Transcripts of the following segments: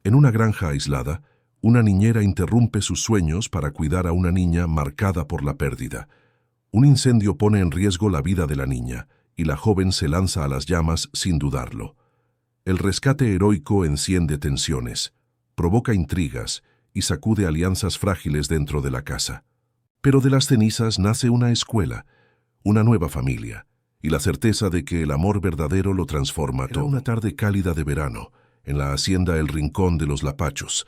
En una granja aislada, una niñera interrumpe sus sueños para cuidar a una niña marcada por la pérdida. Un incendio pone en riesgo la vida de la niña, y la joven se lanza a las llamas sin dudarlo. El rescate heroico enciende tensiones, provoca intrigas y sacude alianzas frágiles dentro de la casa. Pero de las cenizas nace una escuela, una nueva familia, y la certeza de que el amor verdadero lo transforma todo. Era una tarde cálida de verano, en la hacienda El Rincón de los Lapachos,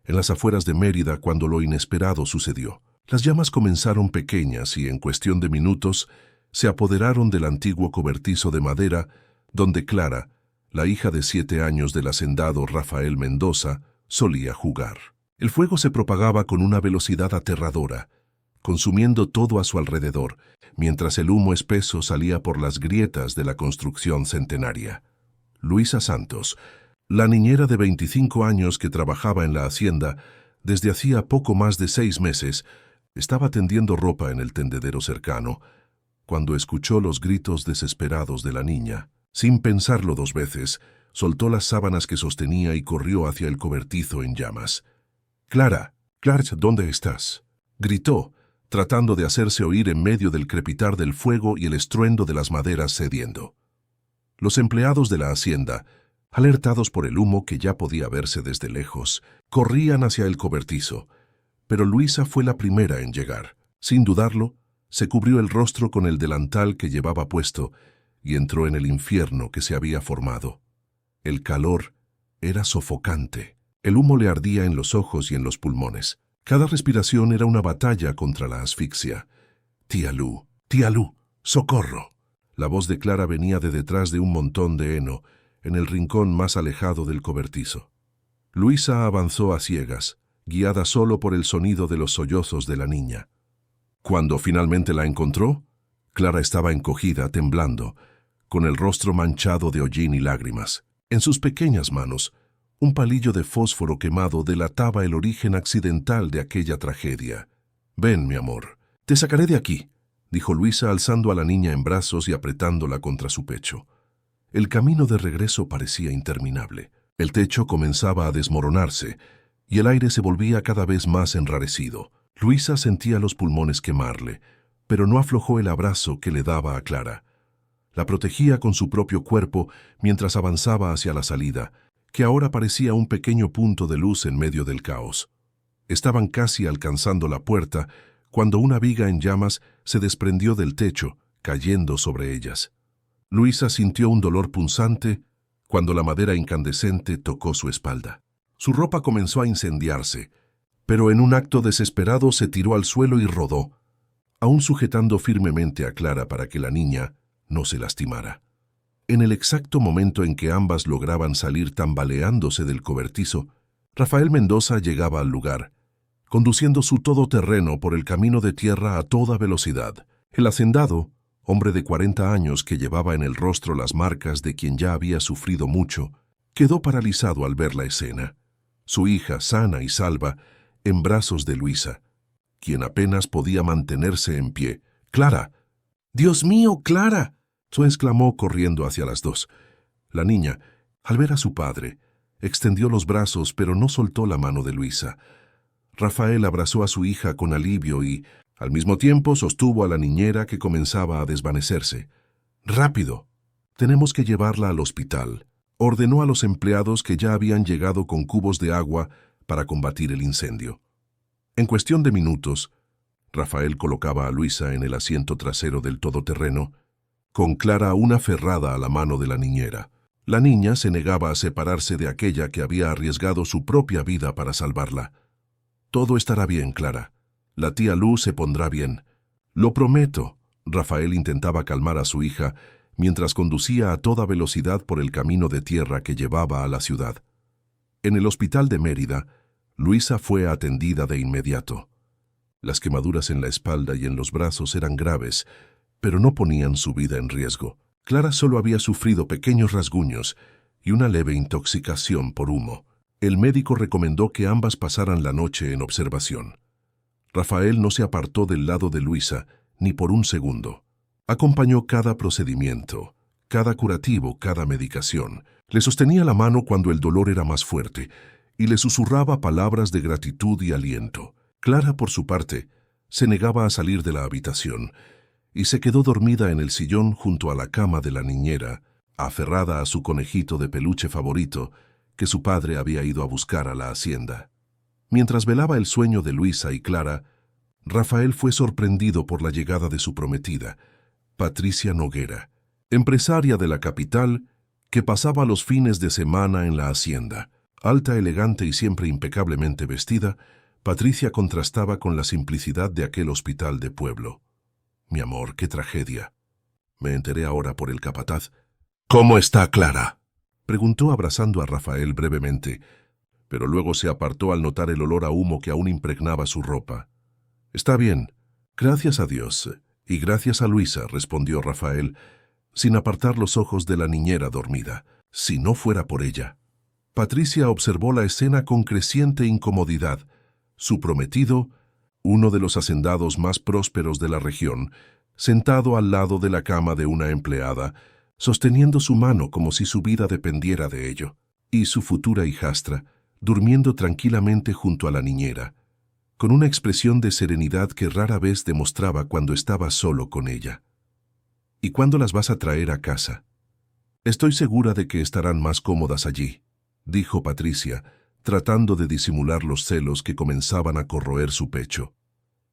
en las afueras de Mérida, cuando lo inesperado sucedió. Las llamas comenzaron pequeñas y en cuestión de minutos se apoderaron del antiguo cobertizo de madera donde Clara, la hija de 7 años del hacendado Rafael Mendoza, solía jugar. El fuego se propagaba con una velocidad aterradora, consumiendo todo a su alrededor, mientras el humo espeso salía por las grietas de la construcción centenaria. Luisa Santos, la niñera de 25 años que trabajaba en la hacienda desde hacía poco más de 6 meses, estaba tendiendo ropa en el tendedero cercano, cuando escuchó los gritos desesperados de la niña. Sin pensarlo 2 veces, soltó las sábanas que sostenía y corrió hacia el cobertizo en llamas. «Clara, Clara, ¿dónde estás?», gritó, tratando de hacerse oír en medio del crepitar del fuego y el estruendo de las maderas cediendo. Los empleados de la hacienda, alertados por el humo que ya podía verse desde lejos, corrían hacia el cobertizo, pero Luisa fue la primera en llegar. Sin dudarlo, se cubrió el rostro con el delantal que llevaba puesto y entró en el infierno que se había formado. El calor era sofocante. El humo le ardía en los ojos y en los pulmones. Cada respiración era una batalla contra la asfixia. «Tía Lu, socorro». La voz de Clara venía de detrás de un montón de heno, en el rincón más alejado del cobertizo. Luisa avanzó a ciegas, guiada solo por el sonido de los sollozos de la niña. Cuando finalmente la encontró, Clara estaba encogida, temblando, con el rostro manchado de hollín y lágrimas. En sus pequeñas manos, un palillo de fósforo quemado delataba el origen accidental de aquella tragedia. «Ven, mi amor, te sacaré de aquí», dijo Luisa alzando a la niña en brazos y apretándola contra su pecho. El camino de regreso parecía interminable. El techo comenzaba a desmoronarse y el aire se volvía cada vez más enrarecido. Luisa sentía los pulmones quemarle, pero no aflojó el abrazo que le daba a Clara. La protegía con su propio cuerpo mientras avanzaba hacia la salida, que ahora parecía un pequeño punto de luz en medio del caos. Estaban casi alcanzando la puerta cuando una viga en llamas se desprendió del techo, cayendo sobre ellas. Luisa sintió un dolor punzante cuando la madera incandescente tocó su espalda. Su ropa comenzó a incendiarse, pero en un acto desesperado se tiró al suelo y rodó, aún sujetando firmemente a Clara para que la niña no se lastimara. En el exacto momento en que ambas lograban salir tambaleándose del cobertizo, Rafael Mendoza llegaba al lugar, conduciendo su todoterreno por el camino de tierra a toda velocidad. El hacendado, hombre de 40 años que llevaba en el rostro las marcas de quien ya había sufrido mucho, quedó paralizado al ver la escena. Su hija, sana y salva, en brazos de Luisa, quien apenas podía mantenerse en pie. «¡Clara! ¡Dios mío, Clara!», exclamó corriendo hacia las dos. La niña, al ver a su padre, extendió los brazos pero no soltó la mano de Luisa. Rafael abrazó a su hija con alivio y, al mismo tiempo, sostuvo a la niñera que comenzaba a desvanecerse. «¡Rápido! Tenemos que llevarla al hospital», ordenó a los empleados que ya habían llegado con cubos de agua para combatir el incendio. En cuestión de minutos, Rafael colocaba a Luisa en el asiento trasero del todoterreno, con Clara aún aferrada a la mano de la niñera. La niña se negaba a separarse de aquella que había arriesgado su propia vida para salvarla. «Todo estará bien, Clara. La tía Lu se pondrá bien. Lo prometo», Rafael intentaba calmar a su hija mientras conducía a toda velocidad por el camino de tierra que llevaba a la ciudad. En el hospital de Mérida, Luisa fue atendida de inmediato. Las quemaduras en la espalda y en los brazos eran graves, pero no ponían su vida en riesgo. Clara solo había sufrido pequeños rasguños y una leve intoxicación por humo. El médico recomendó que ambas pasaran la noche en observación. Rafael no se apartó del lado de Luisa ni por un segundo. Acompañó cada procedimiento, cada curativo, cada medicación. Le sostenía la mano cuando el dolor era más fuerte y le susurraba palabras de gratitud y aliento. Clara, por su parte, se negaba a salir de la habitación y se quedó dormida en el sillón junto a la cama de la niñera, aferrada a su conejito de peluche favorito que su padre había ido a buscar a la hacienda. Mientras velaba el sueño de Luisa y Clara, Rafael fue sorprendido por la llegada de su prometida, Patricia Noguera, empresaria de la capital que pasaba los fines de semana en la hacienda. Alta, elegante y siempre impecablemente vestida, Patricia contrastaba con la simplicidad de aquel hospital de pueblo. Mi amor, qué tragedia. Me enteré ahora por el capataz. ¿Cómo está Clara?, preguntó abrazando a Rafael brevemente, pero luego se apartó al notar el olor a humo que aún impregnaba su ropa. Está bien, gracias a Dios, y gracias a Luisa, respondió Rafael, sin apartar los ojos de la niñera dormida. Si no fuera por ella. Patricia observó la escena con creciente incomodidad. Su prometido, uno de los hacendados más prósperos de la región, sentado al lado de la cama de una empleada, sosteniendo su mano como si su vida dependiera de ello, y su futura hijastra, durmiendo tranquilamente junto a la niñera, con una expresión de serenidad que rara vez demostraba cuando estaba solo con ella. ¿Y cuándo las vas a traer a casa? Estoy segura de que estarán más cómodas allí, dijo Patricia, tratando de disimular los celos que comenzaban a corroer su pecho.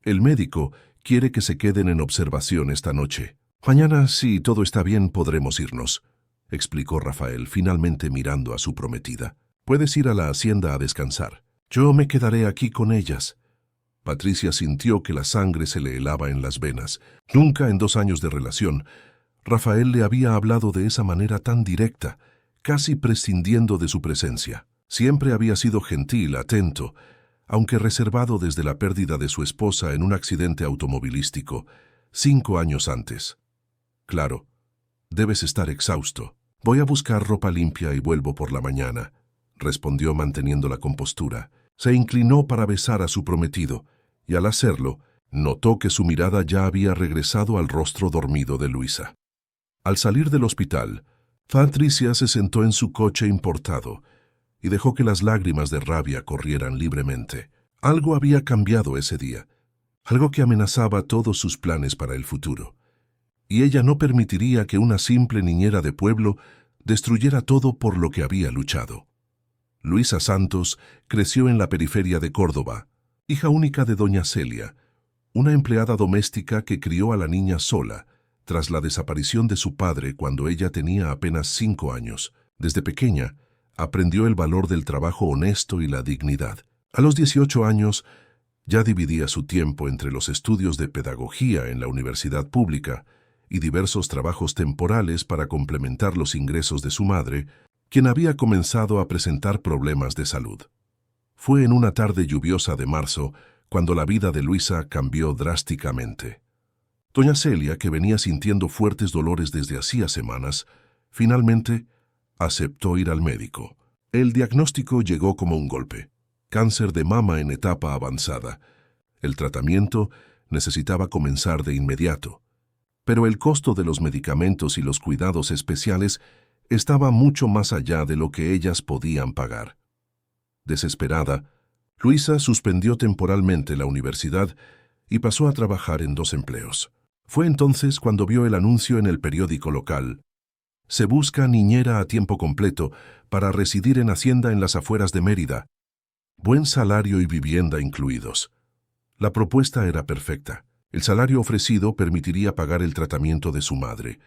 El médico quiere que se queden en observación esta noche. Mañana, si todo está bien, podremos irnos, explicó Rafael, finalmente mirando a su prometida. Puedes ir a la hacienda a descansar. Yo me quedaré aquí con ellas. Patricia sintió que la sangre se le helaba en las venas. Nunca en 2 años de relación, Rafael le había hablado de esa manera tan directa, casi prescindiendo de su presencia. Siempre había sido gentil, atento, aunque reservado desde la pérdida de su esposa en un accidente automovilístico, 5 años antes. Claro, debes estar exhausto. Voy a buscar ropa limpia y vuelvo por la mañana, respondió manteniendo la compostura. Se inclinó para besar a su prometido, y al hacerlo, notó que su mirada ya había regresado al rostro dormido de Luisa. Al salir del hospital, Patricia se sentó en su coche importado y dejó que las lágrimas de rabia corrieran libremente. Algo había cambiado ese día, algo que amenazaba todos sus planes para el futuro, y ella no permitiría que una simple niñera de pueblo destruyera todo por lo que había luchado. Luisa Santos creció en la periferia de Córdoba, hija única de doña Celia, una empleada doméstica que crió a la niña sola, tras la desaparición de su padre cuando ella tenía apenas 5 años. Desde pequeña, aprendió el valor del trabajo honesto y la dignidad. A los 18 años, ya dividía su tiempo entre los estudios de pedagogía en la universidad pública y diversos trabajos temporales para complementar los ingresos de su madre, quien había comenzado a presentar problemas de salud. Fue en una tarde lluviosa de marzo cuando la vida de Luisa cambió drásticamente. Doña Celia, que venía sintiendo fuertes dolores desde hacía semanas, finalmente aceptó ir al médico. El diagnóstico llegó como un golpe: cáncer de mama en etapa avanzada. El tratamiento necesitaba comenzar de inmediato, pero el costo de los medicamentos y los cuidados especiales estaba mucho más allá de lo que ellas podían pagar. Desesperada, Luisa suspendió temporalmente la universidad y pasó a trabajar en 2 empleos. Fue entonces cuando vio el anuncio en el periódico local: se busca niñera a tiempo completo para residir en hacienda en las afueras de Mérida. Buen salario y vivienda incluidos. La propuesta era perfecta. El salario ofrecido permitiría pagar el tratamiento de su madre,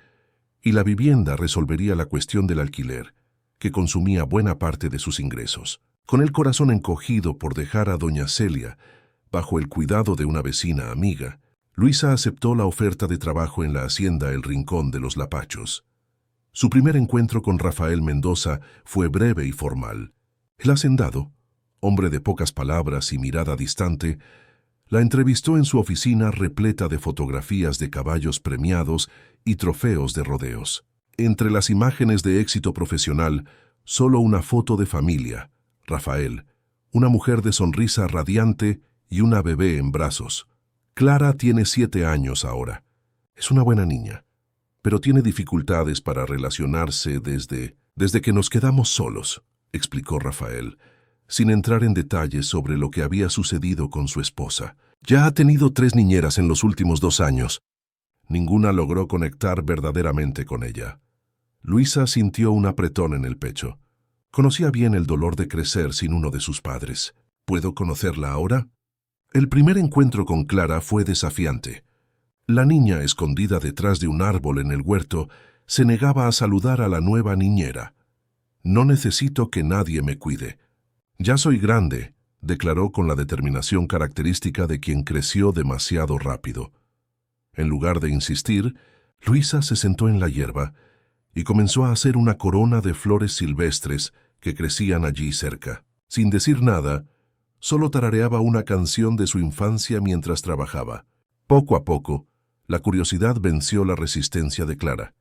y la vivienda resolvería la cuestión del alquiler, que consumía buena parte de sus ingresos. Con el corazón encogido por dejar a doña Celia bajo el cuidado de una vecina amiga, Luisa aceptó la oferta de trabajo en la hacienda El Rincón de los Lapachos. Su primer encuentro con Rafael Mendoza fue breve y formal. El hacendado, hombre de pocas palabras y mirada distante, la entrevistó en su oficina repleta de fotografías de caballos premiados y trofeos de rodeos. Entre las imágenes de éxito profesional, solo una foto de familia: Rafael, una mujer de sonrisa radiante y una bebé en brazos. Clara tiene 7 años ahora. Es una buena niña, pero tiene dificultades para relacionarse desde que nos quedamos solos, explicó Rafael, sin entrar en detalles sobre lo que había sucedido con su esposa. Ya ha tenido 3 niñeras en los últimos 2 años. Ninguna logró conectar verdaderamente con ella. Luisa sintió un apretón en el pecho. Conocía bien el dolor de crecer sin uno de sus padres. ¿Puedo conocerla ahora? El primer encuentro con Clara fue desafiante. La niña, escondida detrás de un árbol en el huerto, se negaba a saludar a la nueva niñera. «No necesito que nadie me cuide. Ya soy grande», declaró con la determinación característica de quien creció demasiado rápido. En lugar de insistir, Luisa se sentó en la hierba y comenzó a hacer una corona de flores silvestres que crecían allí cerca. Sin decir nada, solo tarareaba una canción de su infancia mientras trabajaba. Poco a poco, la curiosidad venció la resistencia de Clara,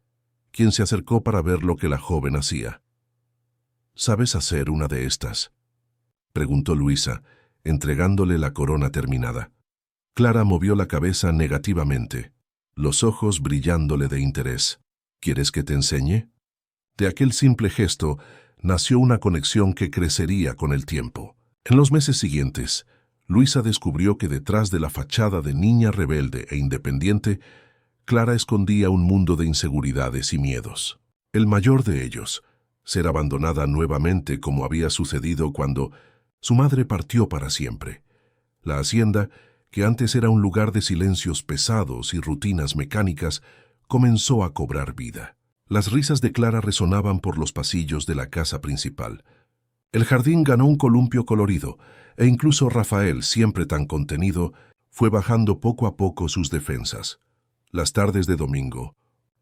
quien se acercó para ver lo que la joven hacía. «¿Sabes hacer una de estas?», preguntó Luisa, entregándole la corona terminada. Clara movió la cabeza negativamente, los ojos brillándole de interés. «¿Quieres que te enseñe?». De aquel simple gesto nació una conexión que crecería con el tiempo. En los meses siguientes, Luisa descubrió que detrás de la fachada de niña rebelde e independiente, Clara escondía un mundo de inseguridades y miedos. El mayor de ellos, ser abandonada nuevamente como había sucedido cuando su madre partió para siempre. La hacienda, que antes era un lugar de silencios pesados y rutinas mecánicas, comenzó a cobrar vida. Las risas de Clara resonaban por los pasillos de la casa principal. El jardín ganó un columpio colorido, e incluso Rafael, siempre tan contenido, fue bajando poco a poco sus defensas. Las tardes de domingo,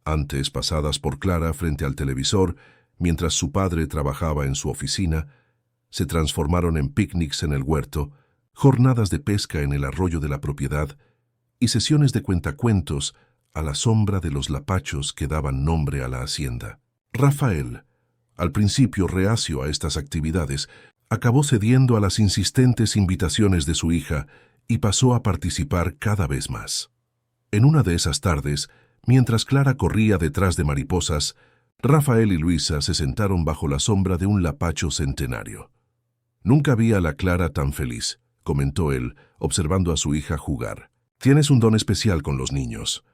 antes pasadas por Clara frente al televisor, mientras su padre trabajaba en su oficina, se transformaron en picnics en el huerto, jornadas de pesca en el arroyo de la propiedad y sesiones de cuentacuentos a la sombra de los lapachos que daban nombre a la hacienda. Rafael, al principio reacio a estas actividades, acabó cediendo a las insistentes invitaciones de su hija y pasó a participar cada vez más. En una de esas tardes, mientras Clara corría detrás de mariposas, Rafael y Luisa se sentaron bajo la sombra de un lapacho centenario. «Nunca vi a la Clara tan feliz», comentó él, observando a su hija jugar. «Tienes un don especial con los niños».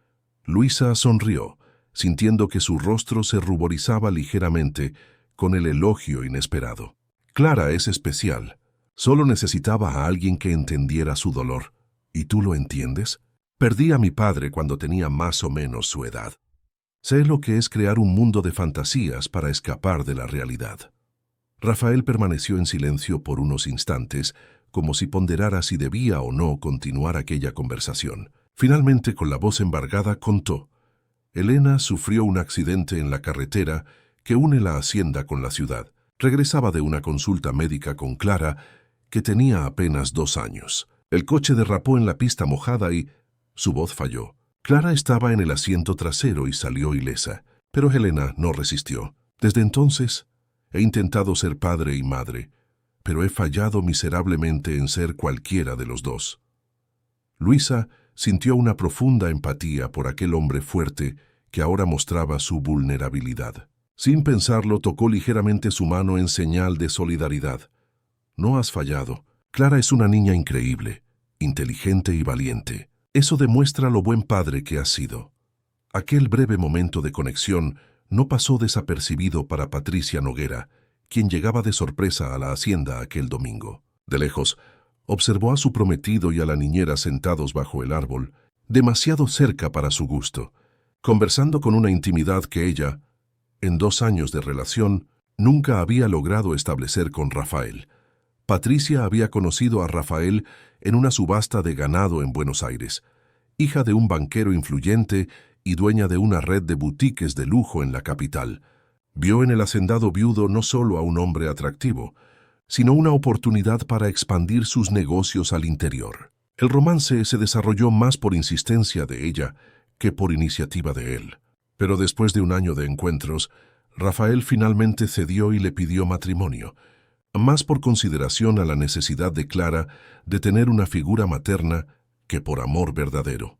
Luisa sonrió, sintiendo que su rostro se ruborizaba ligeramente con el elogio inesperado. «Clara es especial. Solo necesitaba a alguien que entendiera su dolor. ¿Y tú lo entiendes? Perdí a mi padre cuando tenía más o menos su edad. Sé lo que es crear un mundo de fantasías para escapar de la realidad». Rafael permaneció en silencio por unos instantes, como si ponderara si debía o no continuar aquella conversación. Finalmente, con la voz embargada, contó: «Elena sufrió un accidente en la carretera que une la hacienda con la ciudad. Regresaba de una consulta médica con Clara, que tenía apenas 2 años. El coche derrapó en la pista mojada y su voz falló. Clara estaba en el asiento trasero y salió ilesa, pero Elena no resistió. Desde entonces, he intentado ser padre y madre, pero he fallado miserablemente en ser cualquiera de los dos». Luisa sintió una profunda empatía por aquel hombre fuerte que ahora mostraba su vulnerabilidad. Sin pensarlo, tocó ligeramente su mano en señal de solidaridad. «No has fallado. Clara es una niña increíble, inteligente y valiente. Eso demuestra lo buen padre que has sido». Aquel breve momento de conexión no pasó desapercibido para Patricia Noguera, quien llegaba de sorpresa a la hacienda aquel domingo. De lejos, observó a su prometido y a la niñera sentados bajo el árbol, demasiado cerca para su gusto, conversando con una intimidad que ella, en 2 años de relación, nunca había logrado establecer con Rafael. Patricia había conocido a Rafael en una subasta de ganado en Buenos Aires, hija de un banquero influyente y dueña de una red de boutiques de lujo en la capital. Vio en el hacendado viudo no solo a un hombre atractivo, sino una oportunidad para expandir sus negocios al interior. El romance se desarrolló más por insistencia de ella que por iniciativa de él. Pero después de 1 año de encuentros, Rafael finalmente cedió y le pidió matrimonio, más por consideración a la necesidad de Clara de tener una figura materna que por amor verdadero.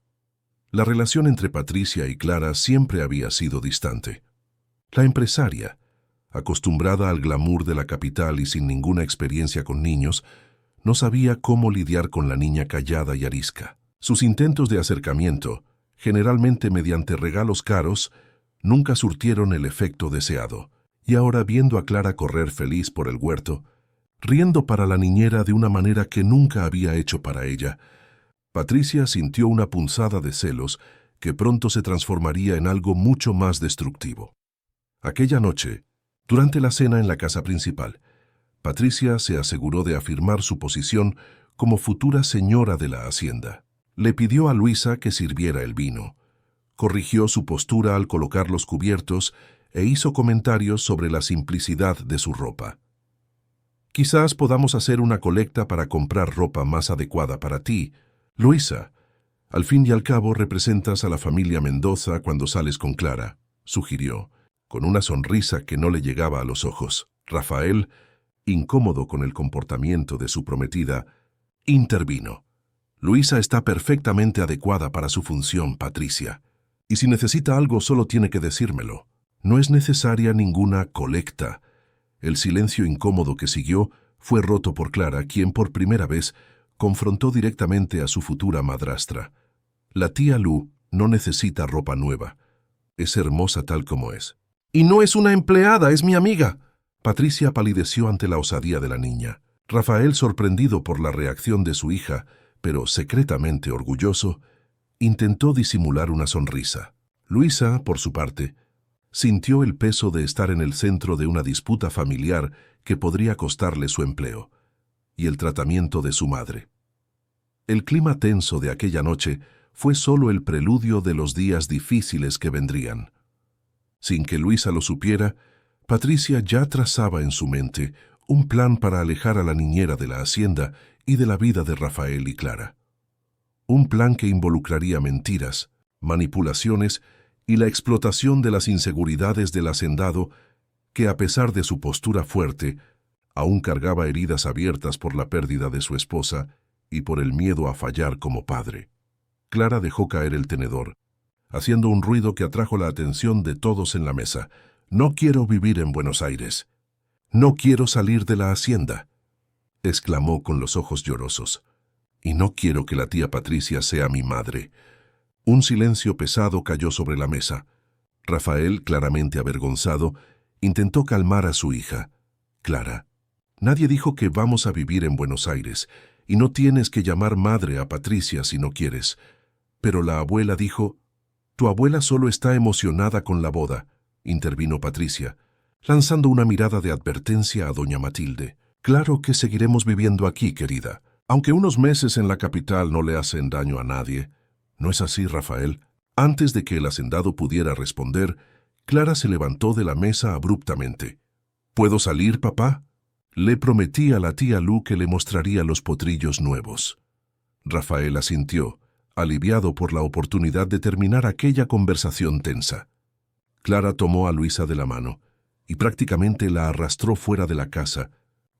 La relación entre Patricia y Clara siempre había sido distante. La empresaria, Acostumbrada al glamour de la capital y sin ninguna experiencia con niños, no sabía cómo lidiar con la niña callada y arisca. Sus intentos de acercamiento, generalmente mediante regalos caros, nunca surtieron el efecto deseado. Y ahora, viendo a Clara correr feliz por el huerto, riendo para la niñera de una manera que nunca había hecho para ella, Patricia sintió una punzada de celos que pronto se transformaría en algo mucho más destructivo. Aquella noche, durante la cena en la casa principal, Patricia se aseguró de afirmar su posición como futura señora de la hacienda. Le pidió a Luisa que sirviera el vino, corrigió su postura al colocar los cubiertos e hizo comentarios sobre la simplicidad de su ropa. «Quizás podamos hacer una colecta para comprar ropa más adecuada para ti, Luisa. Al fin y al cabo representas a la familia Mendoza cuando sales con Clara», sugirió, con una sonrisa que no le llegaba a los ojos. Rafael, incómodo con el comportamiento de su prometida, intervino. «Luisa está perfectamente adecuada para su función, Patricia. Y si necesita algo, solo tiene que decírmelo. No es necesaria ninguna colecta». El silencio incómodo que siguió fue roto por Clara, quien por primera vez confrontó directamente a su futura madrastra. «La tía Lu no necesita ropa nueva. Es hermosa tal como es». «Y no es una empleada, es mi amiga». Patricia palideció ante la osadía de la niña. Rafael, sorprendido por la reacción de su hija, pero secretamente orgulloso, intentó disimular una sonrisa. Luisa, por su parte, sintió el peso de estar en el centro de una disputa familiar que podría costarle su empleo y el tratamiento de su madre. El clima tenso de aquella noche fue solo el preludio de los días difíciles que vendrían. Sin que Luisa lo supiera, Patricia ya trazaba en su mente un plan para alejar a la niñera de la hacienda y de la vida de Rafael y Clara. Un plan que involucraría mentiras, manipulaciones y la explotación de las inseguridades del hacendado que, a pesar de su postura fuerte, aún cargaba heridas abiertas por la pérdida de su esposa y por el miedo a fallar como padre. Clara dejó caer el tenedor, haciendo un ruido que atrajo la atención de todos en la mesa. «No quiero vivir en Buenos Aires. No quiero salir de la hacienda», exclamó con los ojos llorosos. «Y no quiero que la tía Patricia sea mi madre». Un silencio pesado cayó sobre la mesa. Rafael, claramente avergonzado, intentó calmar a su hija. «Clara, nadie dijo que vamos a vivir en Buenos Aires, y no tienes que llamar madre a Patricia si no quieres». «Pero la abuela dijo». «Tu abuela solo está emocionada con la boda», intervino Patricia, lanzando una mirada de advertencia a doña Matilde. «Claro que seguiremos viviendo aquí, querida, aunque unos meses en la capital no le hacen daño a nadie. ¿No es así, Rafael?». Antes de que el hacendado pudiera responder, Clara se levantó de la mesa abruptamente. «¿Puedo salir, papá?». Le prometí a la tía Lu que le mostraría los potrillos nuevos. Rafael asintió, aliviado por la oportunidad de terminar aquella conversación tensa. Clara tomó a Luisa de la mano y prácticamente la arrastró fuera de la casa,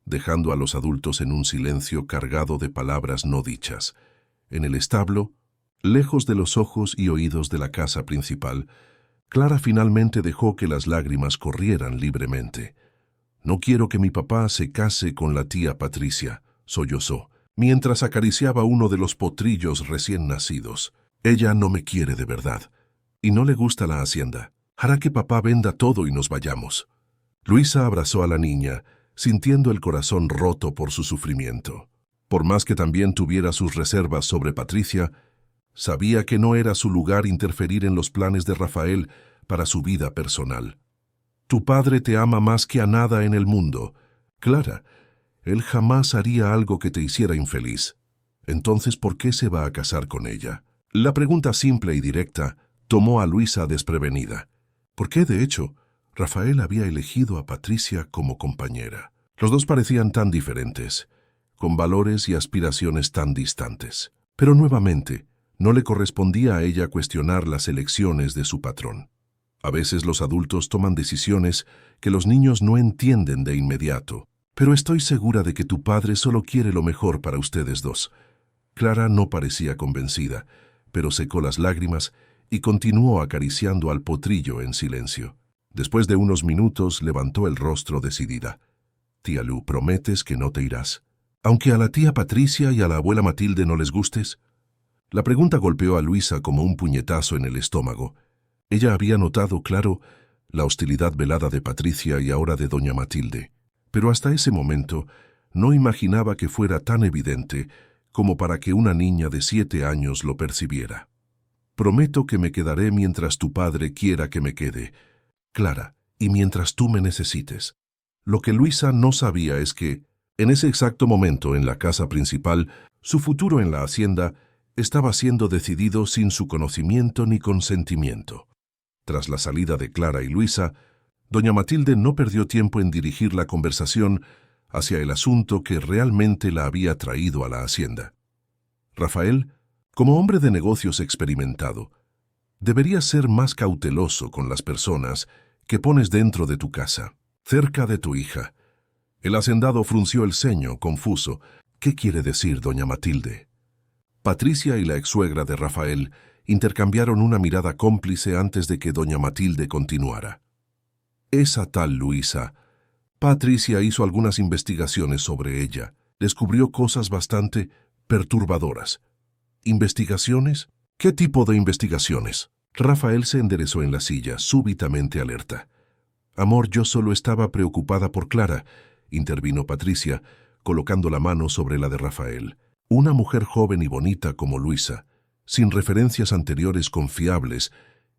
dejando a los adultos en un silencio cargado de palabras no dichas. En el establo, lejos de los ojos y oídos de la casa principal, Clara finalmente dejó que las lágrimas corrieran libremente. «No quiero que mi papá se case con la tía Patricia», sollozó, mientras acariciaba uno de los potrillos recién nacidos. «Ella no me quiere de verdad, y no le gusta la hacienda. Hará que papá venda todo y nos vayamos». Luisa abrazó a la niña, sintiendo el corazón roto por su sufrimiento. Por más que también tuviera sus reservas sobre Patricia, sabía que no era su lugar interferir en los planes de Rafael para su vida personal. «Tu padre te ama más que a nada en el mundo. Clara, él jamás haría algo que te hiciera infeliz. Entonces, ¿por qué se va a casar con ella?». La pregunta simple y directa tomó a Luisa desprevenida. ¿Por qué, de hecho, Rafael había elegido a Patricia como compañera? Los dos parecían tan diferentes, con valores y aspiraciones tan distantes. Pero nuevamente, no le correspondía a ella cuestionar las elecciones de su patrón. A veces los adultos toman decisiones que los niños no entienden de inmediato. «Pero estoy segura de que tu padre solo quiere lo mejor para ustedes dos». Clara no parecía convencida, pero secó las lágrimas y continuó acariciando al potrillo en silencio. Después de unos minutos levantó el rostro decidida. «Tía Lu, ¿prometes que no te irás? Aunque a la tía Patricia y a la abuela Matilde no les gustes». La pregunta golpeó a Luisa como un puñetazo en el estómago. Ella había notado, claro, la hostilidad velada de Patricia y ahora de doña Matilde, pero hasta ese momento no imaginaba que fuera tan evidente como para que una niña de 7 años lo percibiera. «Prometo que me quedaré mientras tu padre quiera que me quede, Clara, y mientras tú me necesites». Lo que Luisa no sabía es que, en ese exacto momento en la casa principal, su futuro en la hacienda estaba siendo decidido sin su conocimiento ni consentimiento. Tras la salida de Clara y Luisa, doña Matilde no perdió tiempo en dirigir la conversación hacia el asunto que realmente la había traído a la hacienda. «Rafael, como hombre de negocios experimentado, deberías ser más cauteloso con las personas que pones dentro de tu casa, cerca de tu hija». El hacendado frunció el ceño, confuso. «¿Qué quiere decir, doña Matilde?». Patricia y la exsuegra de Rafael intercambiaron una mirada cómplice antes de que doña Matilde continuara. «Esa tal Luisa, Patricia hizo algunas investigaciones sobre ella. Descubrió cosas bastante perturbadoras». «¿Investigaciones? ¿Qué tipo de investigaciones?». Rafael se enderezó en la silla, súbitamente alerta. «Amor, yo solo estaba preocupada por Clara», intervino Patricia, colocando la mano sobre la de Rafael. «Una mujer joven y bonita como Luisa, sin referencias anteriores confiables,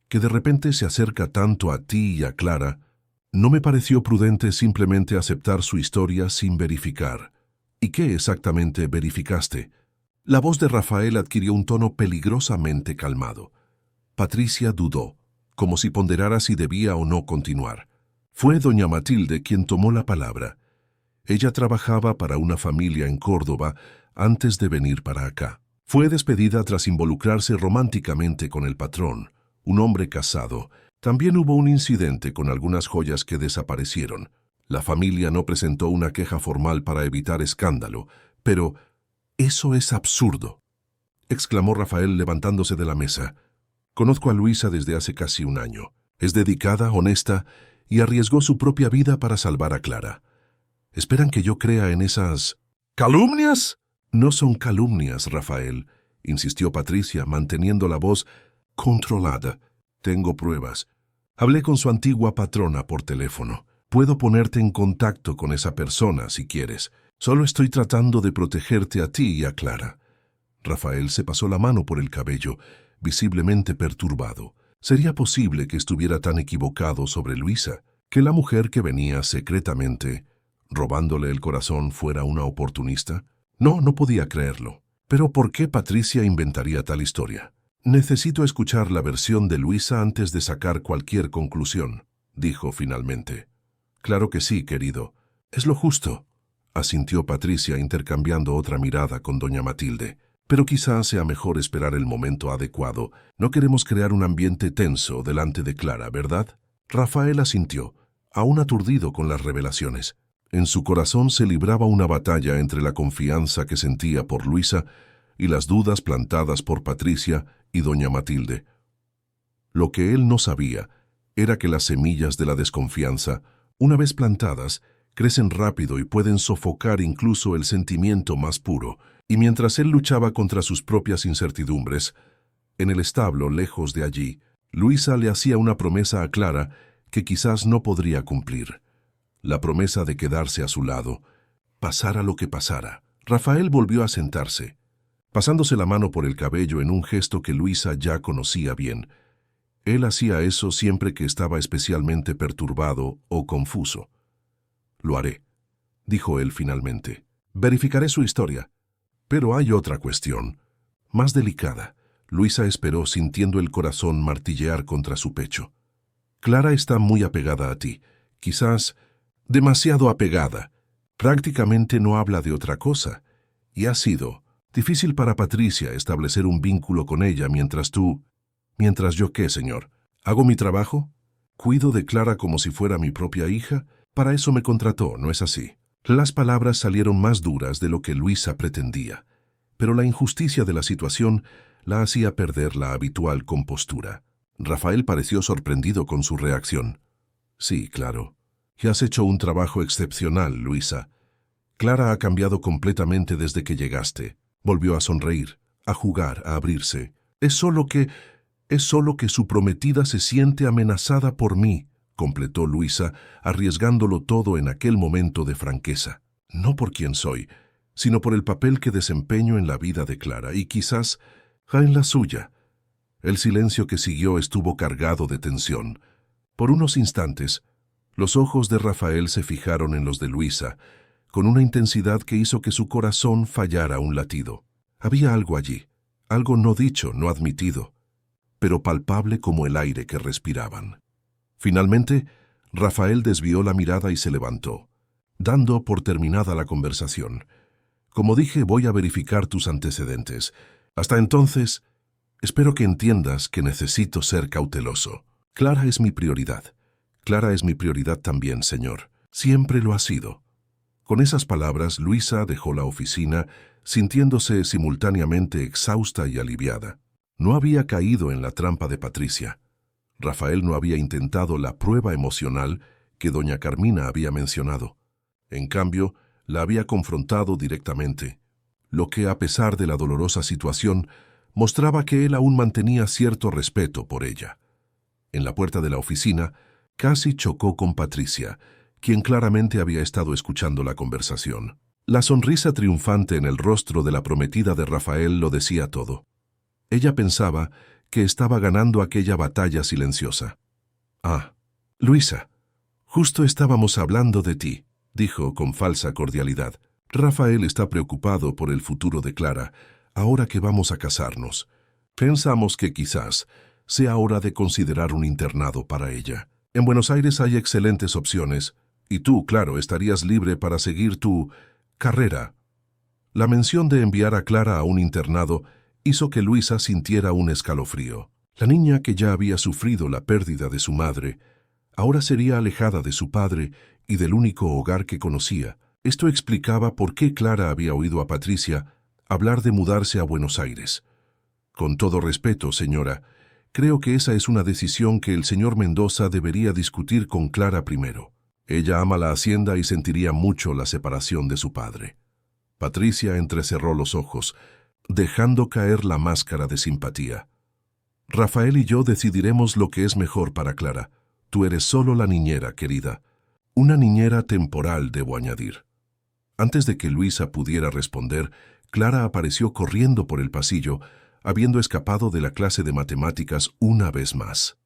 que de repente se acerca tanto a ti y a Clara, no me pareció prudente simplemente aceptar su historia sin verificar». «¿Y qué exactamente verificaste?». La voz de Rafael adquirió un tono peligrosamente calmado. Patricia dudó, como si ponderara si debía o no continuar. Fue doña Matilde quien tomó la palabra. Ella trabajaba para una familia en Córdoba antes de venir para acá. Fue despedida tras involucrarse románticamente con el patrón, un hombre casado. También hubo un incidente con algunas joyas que desaparecieron. La familia no presentó una queja formal para evitar escándalo, pero «Eso es absurdo», exclamó Rafael levantándose de la mesa. «Conozco a Luisa desde hace casi un año. Es dedicada, honesta, y arriesgó su propia vida para salvar a Clara. ¿Esperan que yo crea en esas calumnias?». «No son calumnias, Rafael», insistió Patricia, manteniendo la voz controlada. «Tengo pruebas. Hablé con su antigua patrona por teléfono. Puedo ponerte en contacto con esa persona si quieres. Solo estoy tratando de protegerte a ti y a Clara». Rafael se pasó la mano por el cabello, visiblemente perturbado. ¿Sería posible que estuviera tan equivocado sobre Luisa, que la mujer que venía secretamente robándole el corazón fuera una oportunista? No podía creerlo. Pero ¿por qué Patricia inventaría tal historia? «Necesito escuchar la versión de Luisa antes de sacar cualquier conclusión», dijo finalmente. «Claro que sí, querido. Es lo justo», asintió Patricia intercambiando otra mirada con doña Matilde. «Pero quizás sea mejor esperar el momento adecuado. No queremos crear un ambiente tenso delante de Clara, ¿verdad?». Rafael asintió, aún aturdido con las revelaciones. En su corazón se libraba una batalla entre la confianza que sentía por Luisa y las dudas plantadas por Patricia y doña Matilde. Lo que él no sabía era que las semillas de la desconfianza, una vez plantadas, crecen rápido y pueden sofocar incluso el sentimiento más puro. Y mientras él luchaba contra sus propias incertidumbres, en el establo, lejos de allí, Luisa le hacía una promesa a Clara que quizás no podría cumplir. La promesa de quedarse a su lado, pasara lo que pasara. Rafael volvió a sentarse, pasándose la mano por el cabello en un gesto que Luisa ya conocía bien. Él hacía eso siempre que estaba especialmente perturbado o confuso. «Lo haré», dijo él finalmente. «Verificaré su historia. Pero hay otra cuestión, más delicada». Luisa esperó sintiendo el corazón martillear contra su pecho. «Clara está muy apegada a ti, quizás demasiado apegada. Prácticamente no habla de otra cosa, y ha sido difícil para Patricia establecer un vínculo con ella mientras tú... ¿Mientras yo qué, señor? ¿Hago mi trabajo? ¿Cuido de Clara como si fuera mi propia hija? Para eso me contrató, ¿no es así?». Las palabras salieron más duras de lo que Luisa pretendía, pero la injusticia de la situación la hacía perder la habitual compostura. Rafael pareció sorprendido con su reacción. Sí, claro. Y has hecho un trabajo excepcional, Luisa. Clara ha cambiado completamente desde que llegaste. Volvió a sonreír, a jugar, a abrirse. Es solo que su prometida se siente amenazada por mí, completó Luisa, arriesgándolo todo en aquel momento de franqueza. No por quién soy, sino por el papel que desempeño en la vida de Clara y quizás en la suya. El silencio que siguió estuvo cargado de tensión. Por unos instantes, los ojos de Rafael se fijaron en los de Luisa, con una intensidad que hizo que su corazón fallara un latido. Había algo allí, algo no dicho, no admitido, pero palpable como el aire que respiraban. Finalmente, Rafael desvió la mirada y se levantó, dando por terminada la conversación. Como dije, voy a verificar tus antecedentes. Hasta entonces, espero que entiendas que necesito ser cauteloso. Clara es mi prioridad. Clara es mi prioridad también, señor. Siempre lo ha sido. Con esas palabras, Luisa dejó la oficina, sintiéndose simultáneamente exhausta y aliviada. No había caído en la trampa de Patricia. Rafael no había intentado la prueba emocional que doña Carmina había mencionado. En cambio, la había confrontado directamente, lo que, a pesar de la dolorosa situación, mostraba que él aún mantenía cierto respeto por ella. En la puerta de la oficina, casi chocó con Patricia, quien claramente había estado escuchando la conversación. La sonrisa triunfante en el rostro de la prometida de Rafael lo decía todo. Ella pensaba que estaba ganando aquella batalla silenciosa. «Ah, Luisa, justo estábamos hablando de ti», dijo con falsa cordialidad. «Rafael está preocupado por el futuro de Clara, ahora que vamos a casarnos. Pensamos que quizás sea hora de considerar un internado para ella. En Buenos Aires hay excelentes opciones, y tú, claro, estarías libre para seguir tu carrera». La mención de enviar a Clara a un internado hizo que Luisa sintiera un escalofrío. La niña que ya había sufrido la pérdida de su madre, ahora sería alejada de su padre y del único hogar que conocía. Esto explicaba por qué Clara había oído a Patricia hablar de mudarse a Buenos Aires. «Con todo respeto, señora, creo que esa es una decisión que el señor Mendoza debería discutir con Clara primero. Ella ama la hacienda y sentiría mucho la separación de su padre». Patricia entrecerró los ojos, dejando caer la máscara de simpatía. «Rafael y yo decidiremos lo que es mejor para Clara. Tú eres solo la niñera, querida. Una niñera temporal, debo añadir». Antes de que Luisa pudiera responder, Clara apareció corriendo por el pasillo, habiendo escapado de la clase de matemáticas una vez más.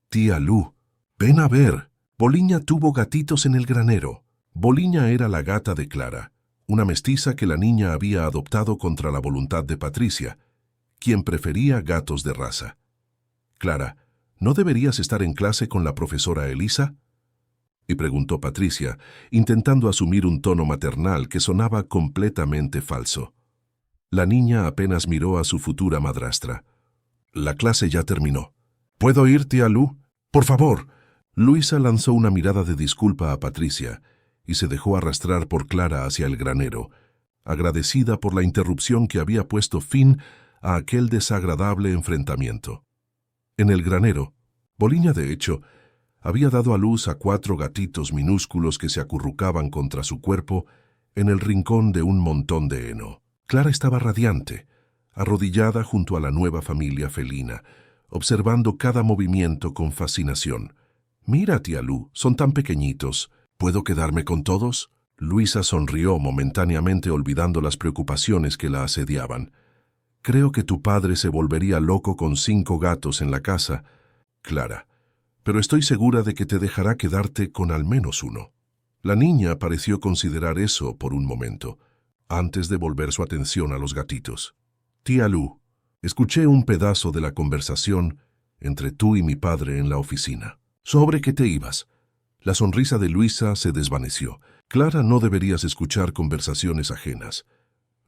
«Tía Lu, ven a ver. Boliña tuvo gatitos en el granero». Boliña era la gata de Clara, una mestiza que la niña había adoptado contra la voluntad de Patricia, quien prefería gatos de raza. «Clara, ¿no deberías estar en clase con la profesora Elisa?», y preguntó Patricia, intentando asumir un tono maternal que sonaba completamente falso. La niña apenas miró a su futura madrastra. «La clase ya terminó. ¿Puedo ir, tía Lu? Por favor». Luisa lanzó una mirada de disculpa a Patricia y se dejó arrastrar por Clara hacia el granero, agradecida por la interrupción que había puesto fin a aquel desagradable enfrentamiento. En el granero, Boliña, de hecho, había dado a luz a 4 gatitos minúsculos que se acurrucaban contra su cuerpo en el rincón de un montón de heno. Clara estaba radiante, arrodillada junto a la nueva familia felina, observando cada movimiento con fascinación. «Mira, tía Lu, son tan pequeñitos. ¿Puedo quedarme con todos?». Luisa sonrió momentáneamente, olvidando las preocupaciones que la asediaban. «Creo que tu padre se volvería loco con 5 gatos en la casa, Clara, pero estoy segura de que te dejará quedarte con al menos uno». La niña pareció considerar eso por un momento, antes de volver su atención a los gatitos. «Tía Lu, escuché un pedazo de la conversación entre tú y mi padre en la oficina. ¿Sobre qué te ibas?». La sonrisa de Luisa se desvaneció. «Clara, no deberías escuchar conversaciones ajenas».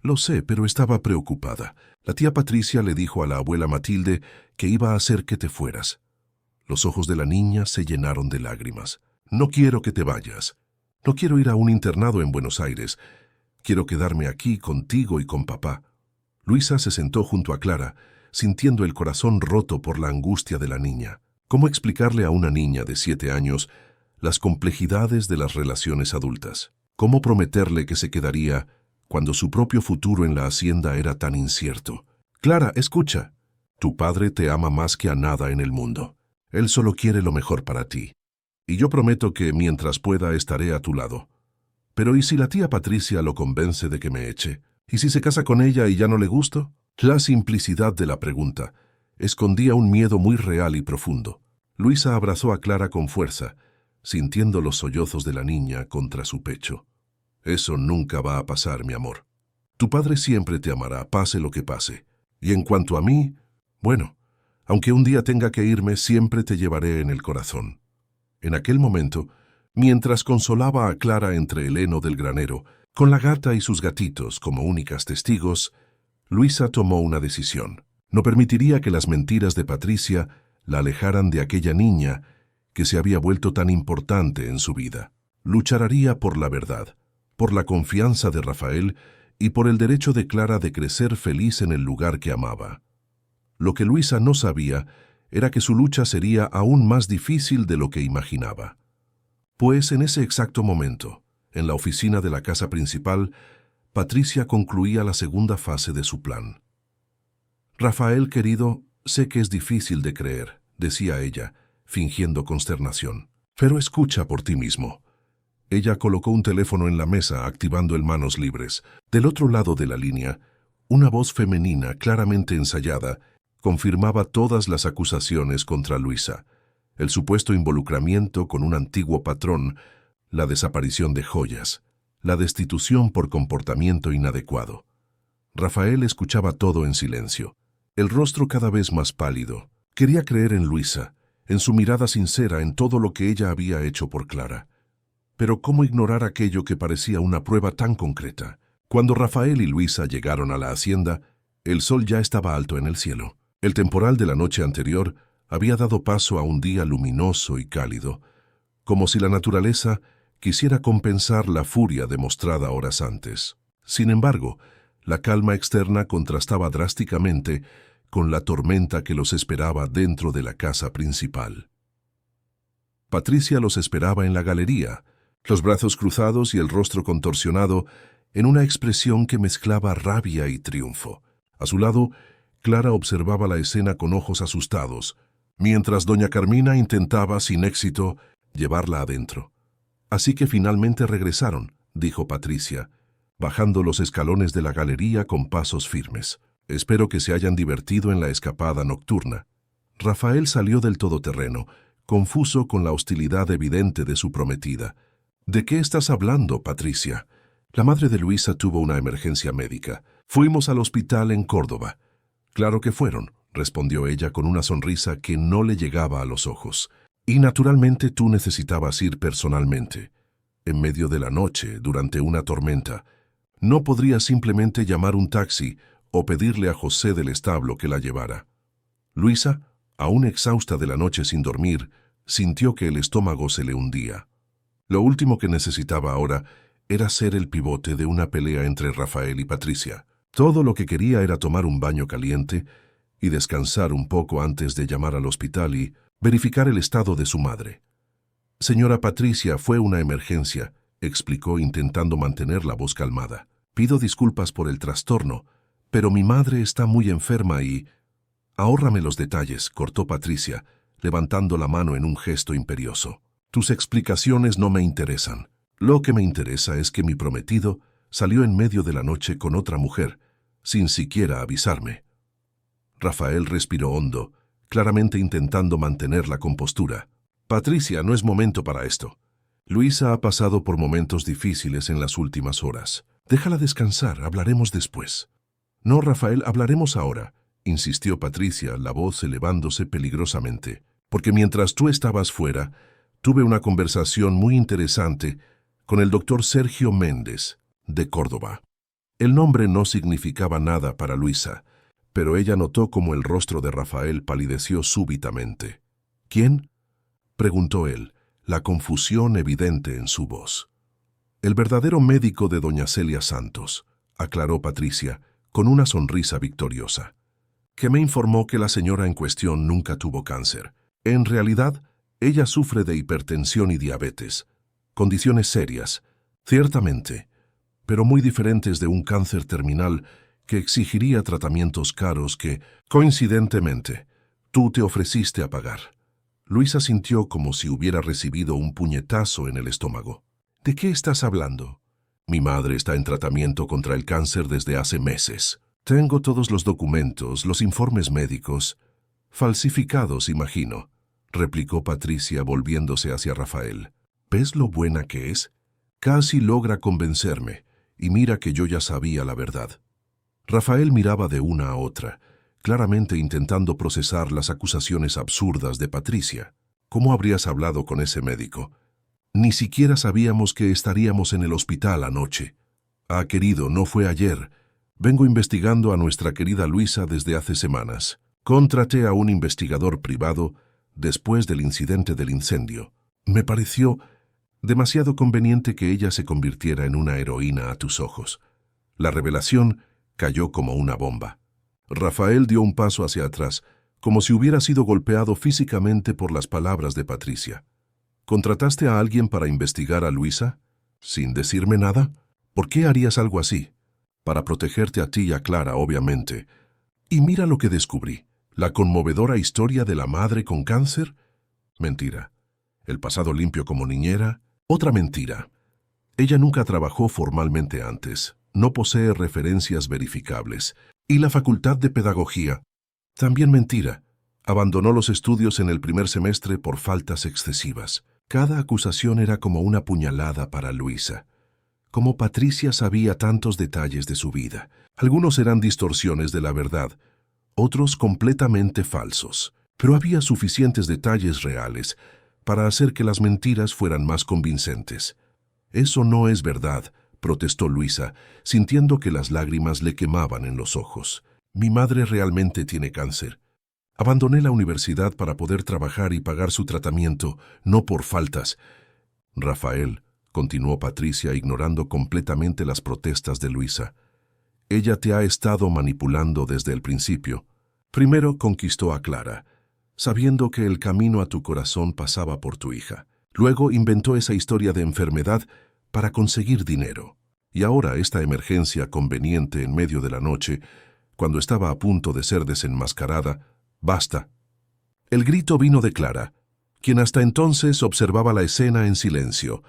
«Lo sé, pero estaba preocupada. La tía Patricia le dijo a la abuela Matilde que iba a hacer que te fueras». Los ojos de la niña se llenaron de lágrimas. «No quiero que te vayas. No quiero ir a un internado en Buenos Aires. Quiero quedarme aquí contigo y con papá». Luisa se sentó junto a Clara, sintiendo el corazón roto por la angustia de la niña. ¿Cómo explicarle a una niña de 7 años las complejidades de las relaciones adultas? ¿Cómo prometerle que se quedaría cuando su propio futuro en la hacienda era tan incierto? Clara, escucha. Tu padre te ama más que a nada en el mundo. Él solo quiere lo mejor para ti. Y yo prometo que mientras pueda estaré a tu lado. Pero ¿y si la tía Patricia lo convence de que me eche? ¿Y si se casa con ella y ya no le gusto? La simplicidad de la pregunta escondía un miedo muy real y profundo. Luisa abrazó a Clara con fuerza, sintiendo los sollozos de la niña contra su pecho. Eso nunca va a pasar, mi amor. Tu padre siempre te amará, pase lo que pase. Y en cuanto a mí, bueno, aunque un día tenga que irme, siempre te llevaré en el corazón. En aquel momento, mientras consolaba a Clara entre el heno del granero, con la gata y sus gatitos como únicas testigos, Luisa tomó una decisión. No permitiría que las mentiras de Patricia la alejaran de aquella niña que se había vuelto tan importante en su vida. Lucharía por la verdad, por la confianza de Rafael y por el derecho de Clara de crecer feliz en el lugar que amaba. Lo que Luisa no sabía era que su lucha sería aún más difícil de lo que imaginaba. Pues en ese exacto momento, en la oficina de la casa principal, Patricia concluía la segunda fase de su plan. Rafael, querido, sé que es difícil de creer, decía ella, fingiendo consternación. Pero escucha por ti mismo. Ella colocó un teléfono en la mesa, activando el manos libres. Del otro lado de la línea, una voz femenina, claramente ensayada, confirmaba todas las acusaciones contra Luisa. El supuesto involucramiento con un antiguo patrón, la desaparición de joyas, la destitución por comportamiento inadecuado. Rafael escuchaba todo en silencio, el rostro cada vez más pálido. Quería creer en Luisa, en su mirada sincera, en todo lo que ella había hecho por Clara. Pero ¿cómo ignorar aquello que parecía una prueba tan concreta? Cuando Rafael y Luisa llegaron a la hacienda, el sol ya estaba alto en el cielo. El temporal de la noche anterior había dado paso a un día luminoso y cálido, como si la naturaleza quisiera compensar la furia demostrada horas antes. Sin embargo, la calma externa contrastaba drásticamente con la tormenta que los esperaba dentro de la casa principal. Patricia los esperaba en la galería, los brazos cruzados y el rostro contorsionado en una expresión que mezclaba rabia y triunfo. A su lado, Clara observaba la escena con ojos asustados, mientras doña Carmina intentaba, sin éxito, llevarla adentro. Así que finalmente regresaron, dijo Patricia, bajando los escalones de la galería con pasos firmes. Espero que se hayan divertido en la escapada nocturna. Rafael salió del todoterreno, confuso con la hostilidad evidente de su prometida. ¿De qué estás hablando, Patricia? La madre de Luisa tuvo una emergencia médica. Fuimos al hospital en Córdoba. Claro que fueron, respondió ella con una sonrisa que no le llegaba a los ojos. Y naturalmente tú necesitabas ir personalmente. En medio de la noche, durante una tormenta. No podrías simplemente llamar un taxi o pedirle a José del establo que la llevara. Luisa, aún exhausta de la noche sin dormir, sintió que el estómago se le hundía. Lo último que necesitaba ahora era ser el pivote de una pelea entre Rafael y Patricia. Todo lo que quería era tomar un baño caliente y descansar un poco antes de llamar al hospital y verificar el estado de su madre. Señora Patricia, fue una emergencia, explicó intentando mantener la voz calmada. Pido disculpas por el trastorno, pero mi madre está muy enferma y... Ahórrame los detalles, cortó Patricia, levantando la mano en un gesto imperioso. Tus explicaciones no me interesan. Lo que me interesa es que mi prometido salió en medio de la noche con otra mujer, sin siquiera avisarme. Rafael respiró hondo, claramente intentando mantener la compostura. Patricia, no es momento para esto. Luisa ha pasado por momentos difíciles en las últimas horas. Déjala descansar, hablaremos después. No, Rafael, hablaremos ahora, insistió Patricia, la voz elevándose peligrosamente. Porque mientras tú estabas fuera, tuve una conversación muy interesante con el doctor Sergio Méndez, de Córdoba. El nombre no significaba nada para Luisa, pero ella notó cómo el rostro de Rafael palideció súbitamente. ¿Quién?, preguntó él, la confusión evidente en su voz. El verdadero médico de doña Celia Santos, aclaró Patricia, con una sonrisa victoriosa, que me informó que la señora en cuestión nunca tuvo cáncer. En realidad, ella sufre de hipertensión y diabetes, condiciones serias, ciertamente, pero muy diferentes de un cáncer terminal que exigiría tratamientos caros que, coincidentemente, tú te ofreciste a pagar. Luisa sintió como si hubiera recibido un puñetazo en el estómago. ¿De qué estás hablando? Mi madre está en tratamiento contra el cáncer desde hace meses. Tengo todos los documentos, los informes médicos. Falsificados, imagino, replicó Patricia volviéndose hacia Rafael. ¿Ves lo buena que es? Casi logra convencerme, y mira que yo ya sabía la verdad. Rafael miraba de una a otra, claramente intentando procesar las acusaciones absurdas de Patricia. ¿Cómo habrías hablado con ese médico? Ni siquiera sabíamos que estaríamos en el hospital anoche. Ah, querido, no fue ayer. Vengo investigando a nuestra querida Luisa desde hace semanas. Contraté a un investigador privado después del incidente del incendio. Me pareció demasiado conveniente que ella se convirtiera en una heroína a tus ojos. La revelación cayó como una bomba. Rafael dio un paso hacia atrás, como si hubiera sido golpeado físicamente por las palabras de Patricia. ¿Contrataste a alguien para investigar a Luisa? ¿Sin decirme nada? ¿Por qué harías algo así? Para protegerte a ti y a Clara, obviamente. Y mira lo que descubrí. ¿La conmovedora historia de la madre con cáncer? Mentira. ¿El pasado limpio como niñera? Otra mentira. Ella nunca trabajó formalmente antes. No posee referencias verificables. Y la facultad de pedagogía. También mentira. Abandonó los estudios en el primer semestre por faltas excesivas. Cada acusación era como una puñalada para Luisa. Como Patricia sabía tantos detalles de su vida. Algunos eran distorsiones de la verdad, otros completamente falsos. Pero había suficientes detalles reales para hacer que las mentiras fueran más convincentes. Eso no es verdad, protestó Luisa, sintiendo que las lágrimas le quemaban en los ojos. Mi madre realmente tiene cáncer. Abandoné la universidad para poder trabajar y pagar su tratamiento, no por faltas. Rafael, continuó Patricia, ignorando completamente las protestas de Luisa. Ella te ha estado manipulando desde el principio. Primero conquistó a Clara, sabiendo que el camino a tu corazón pasaba por tu hija. Luego inventó esa historia de enfermedad para conseguir dinero. Y ahora esta emergencia conveniente en medio de la noche, cuando estaba a punto de ser desenmascarada. Basta. El grito vino de Clara, quien hasta entonces observaba la escena en silencio,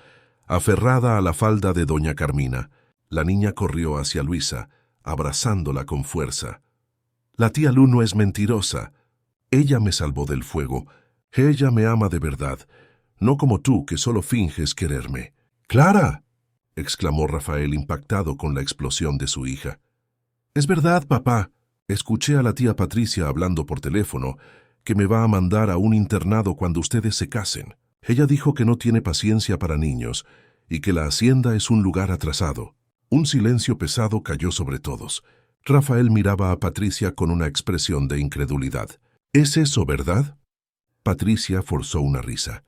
aferrada a la falda de doña Carmina. La niña corrió hacia Luisa, abrazándola con fuerza. La tía Lu no es mentirosa. Ella me salvó del fuego. Ella me ama de verdad, no como tú que solo finges quererme. ¡Clara!, exclamó Rafael impactado con la explosión de su hija. Es verdad, papá. Escuché a la tía Patricia hablando por teléfono que me va a mandar a un internado cuando ustedes se casen. Ella dijo que no tiene paciencia para niños y que la hacienda es un lugar atrasado. Un silencio pesado cayó sobre todos. Rafael miraba a Patricia con una expresión de incredulidad. ¿Es eso verdad? Patricia forzó una risa.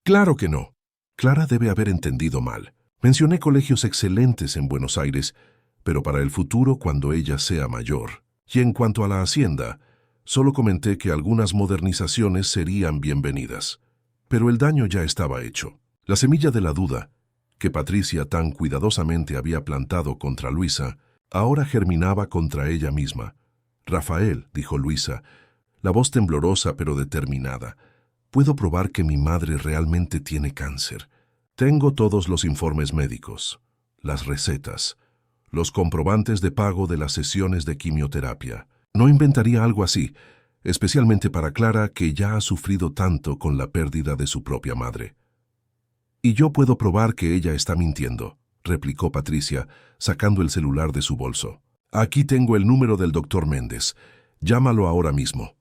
Claro que no. Clara debe haber entendido mal. Mencioné colegios excelentes en Buenos Aires, pero para el futuro cuando ella sea mayor. Y en cuanto a la hacienda, solo comenté que algunas modernizaciones serían bienvenidas. Pero el daño ya estaba hecho. La semilla de la duda, que Patricia tan cuidadosamente había plantado contra Luisa, ahora germinaba contra ella misma. Rafael, dijo Luisa, la voz temblorosa pero determinada, puedo probar que mi madre realmente tiene cáncer. Tengo todos los informes médicos, las recetas, los comprobantes de pago de las sesiones de quimioterapia. No inventaría algo así, especialmente para Clara, que ya ha sufrido tanto con la pérdida de su propia madre. Y yo puedo probar que ella está mintiendo, replicó Patricia, sacando el celular de su bolso. Aquí tengo el número del doctor Méndez. Llámalo ahora mismo.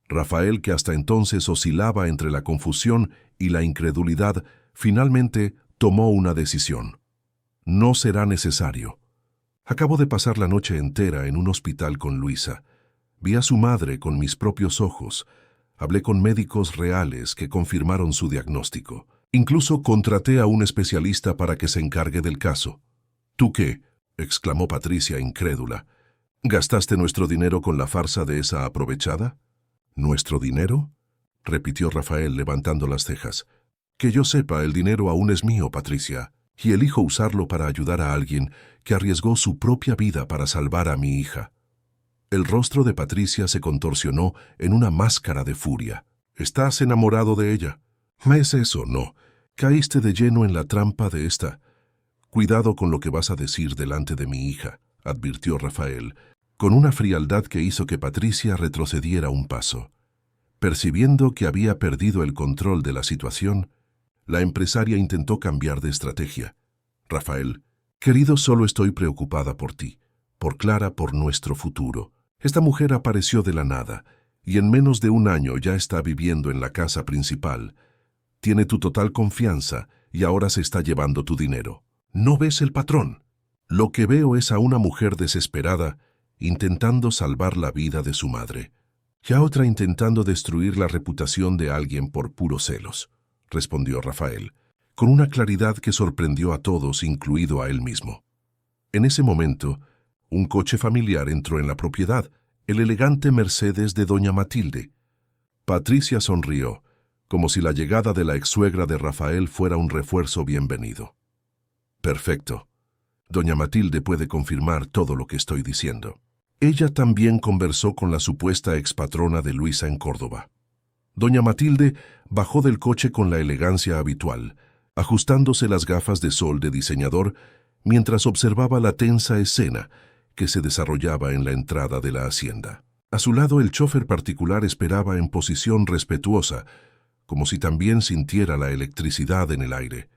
Rafael, que hasta entonces oscilaba entre la confusión y la incredulidad, finalmente tomó una decisión. No será necesario. Acabo de pasar la noche entera en un hospital con Luisa. Vi a su madre con mis propios ojos. Hablé con médicos reales que confirmaron su diagnóstico. Incluso contraté a un especialista para que se encargue del caso. ¿Tú qué?, exclamó Patricia incrédula. ¿Gastaste nuestro dinero con la farsa de esa aprovechada? ¿Nuestro dinero? repitió Rafael levantando las cejas. Que yo sepa, el dinero aún es mío, Patricia, y elijo usarlo para ayudar a alguien que arriesgó su propia vida para salvar a mi hija. El rostro de Patricia se contorsionó en una máscara de furia. ¿Estás enamorado de ella? ¿Es eso? No. Caíste de lleno en la trampa de esta. Cuidado con lo que vas a decir delante de mi hija, advirtió Rafael, con una frialdad que hizo que Patricia retrocediera un paso. Percibiendo que había perdido el control de la situación, la empresaria intentó cambiar de estrategia. Rafael, querido, solo estoy preocupada por ti, por Clara, por nuestro futuro. Esta mujer apareció de la nada, y en menos de un año ya está viviendo en la casa principal. Tiene tu total confianza, y ahora se está llevando tu dinero. ¿No ves el patrón? Lo que veo es a una mujer desesperada, intentando salvar la vida de su madre, y a otra intentando destruir la reputación de alguien por puros celos, respondió Rafael, con una claridad que sorprendió a todos, incluido a él mismo. En ese momento, un coche familiar entró en la propiedad, el elegante Mercedes de doña Matilde. Patricia sonrió, como si la llegada de la ex-suegra de Rafael fuera un refuerzo bienvenido. Perfecto. Doña Matilde puede confirmar todo lo que estoy diciendo. Ella también conversó con la supuesta expatrona de Luisa en Córdoba. Doña Matilde bajó del coche con la elegancia habitual, ajustándose las gafas de sol de diseñador mientras observaba la tensa escena que se desarrollaba en la entrada de la hacienda. A su lado el chofer particular esperaba en posición respetuosa, como si también sintiera la electricidad en el aire.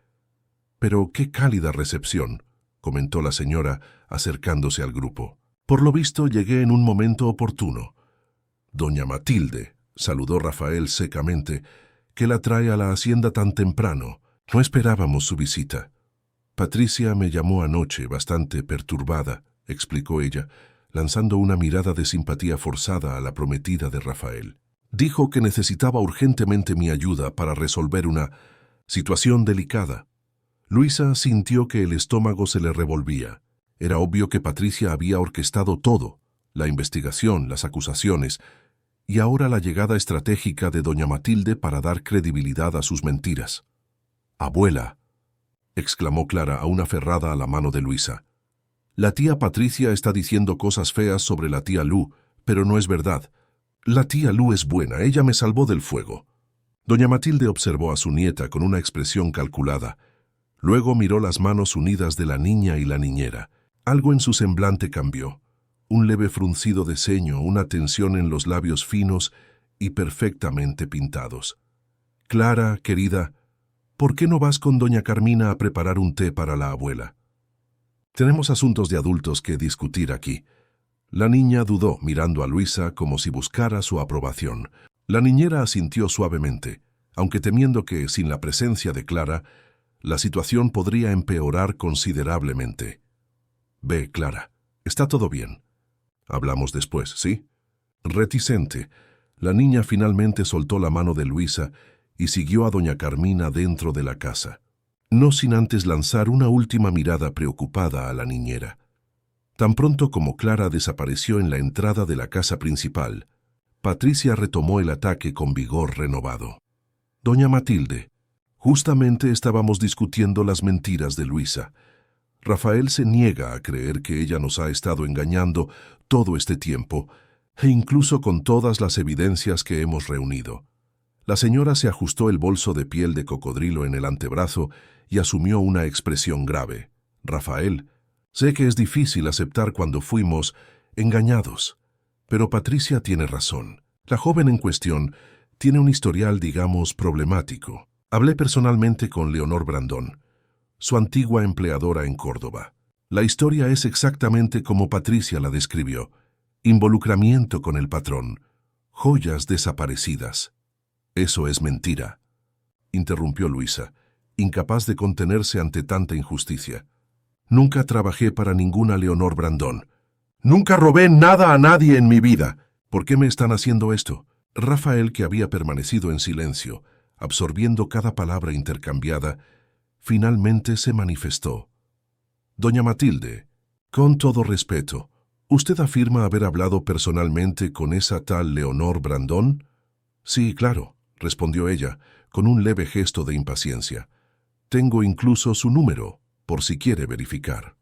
«Pero qué cálida recepción», comentó la señora, acercándose al grupo. «Por lo visto llegué en un momento oportuno». «Doña Matilde», saludó Rafael secamente, «¿qué la trae a la hacienda tan temprano? No esperábamos su visita». «Patricia me llamó anoche, bastante perturbada», explicó ella, lanzando una mirada de simpatía forzada a la prometida de Rafael. «Dijo que necesitaba urgentemente mi ayuda para resolver una situación delicada». Luisa sintió que el estómago se le revolvía. Era obvio que Patricia había orquestado todo, la investigación, las acusaciones, y ahora la llegada estratégica de doña Matilde para dar credibilidad a sus mentiras. «Abuela», exclamó Clara, aún aferrada a la mano de Luisa. «La tía Patricia está diciendo cosas feas sobre la tía Lu, pero no es verdad. La tía Lu es buena, ella me salvó del fuego». Doña Matilde observó a su nieta con una expresión calculada. Luego miró las manos unidas de la niña y la niñera. Algo en su semblante cambió. Un leve fruncido de ceño, una tensión en los labios finos y perfectamente pintados. «Clara, querida, ¿por qué no vas con doña Carmina a preparar un té para la abuela? Tenemos asuntos de adultos que discutir aquí». La niña dudó, mirando a Luisa como si buscara su aprobación. La niñera asintió suavemente, aunque temiendo que, sin la presencia de Clara, la situación podría empeorar considerablemente. «Ve, Clara, está todo bien. Hablamos después, ¿sí?» Reticente, la niña finalmente soltó la mano de Luisa y siguió a doña Carmina dentro de la casa, no sin antes lanzar una última mirada preocupada a la niñera. Tan pronto como Clara desapareció en la entrada de la casa principal, Patricia retomó el ataque con vigor renovado. «Doña Matilde, justamente estábamos discutiendo las mentiras de Luisa. Rafael se niega a creer que ella nos ha estado engañando todo este tiempo, e incluso con todas las evidencias que hemos reunido». La señora se ajustó el bolso de piel de cocodrilo en el antebrazo y asumió una expresión grave. «Rafael, sé que es difícil aceptar cuando fuimos engañados, pero Patricia tiene razón. La joven en cuestión tiene un historial, digamos, problemático. Hablé personalmente con Leonor Brandón, su antigua empleadora en Córdoba. La historia es exactamente como Patricia la describió. Involucramiento con el patrón, joyas desaparecidas». «Eso es mentira», interrumpió Luisa, incapaz de contenerse ante tanta injusticia. «Nunca trabajé para ninguna Leonor Brandón. Nunca robé nada a nadie en mi vida. ¿Por qué me están haciendo esto?» Rafael, que había permanecido en silencio, absorbiendo cada palabra intercambiada, finalmente se manifestó. «Doña Matilde, con todo respeto, ¿usted afirma haber hablado personalmente con esa tal Leonor Brandón?» «Sí, claro», respondió ella, con un leve gesto de impaciencia. Tengo incluso su número, por si quiere verificar.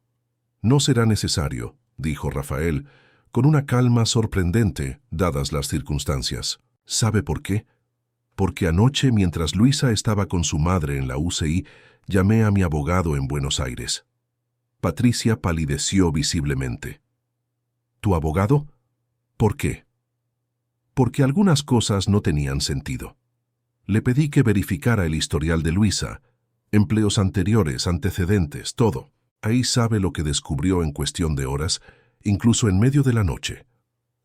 No será necesario, dijo Rafael, con una calma sorprendente, dadas las circunstancias. ¿Sabe por qué? Porque anoche, mientras Luisa estaba con su madre en la UCI, llamé a mi abogado en Buenos Aires. Patricia palideció visiblemente. ¿Tu abogado? ¿Por qué? Porque algunas cosas no tenían sentido. Le pedí que verificara el historial de Luisa, empleos anteriores, antecedentes, todo. Ahí sabe lo que descubrió en cuestión de horas, incluso en medio de la noche.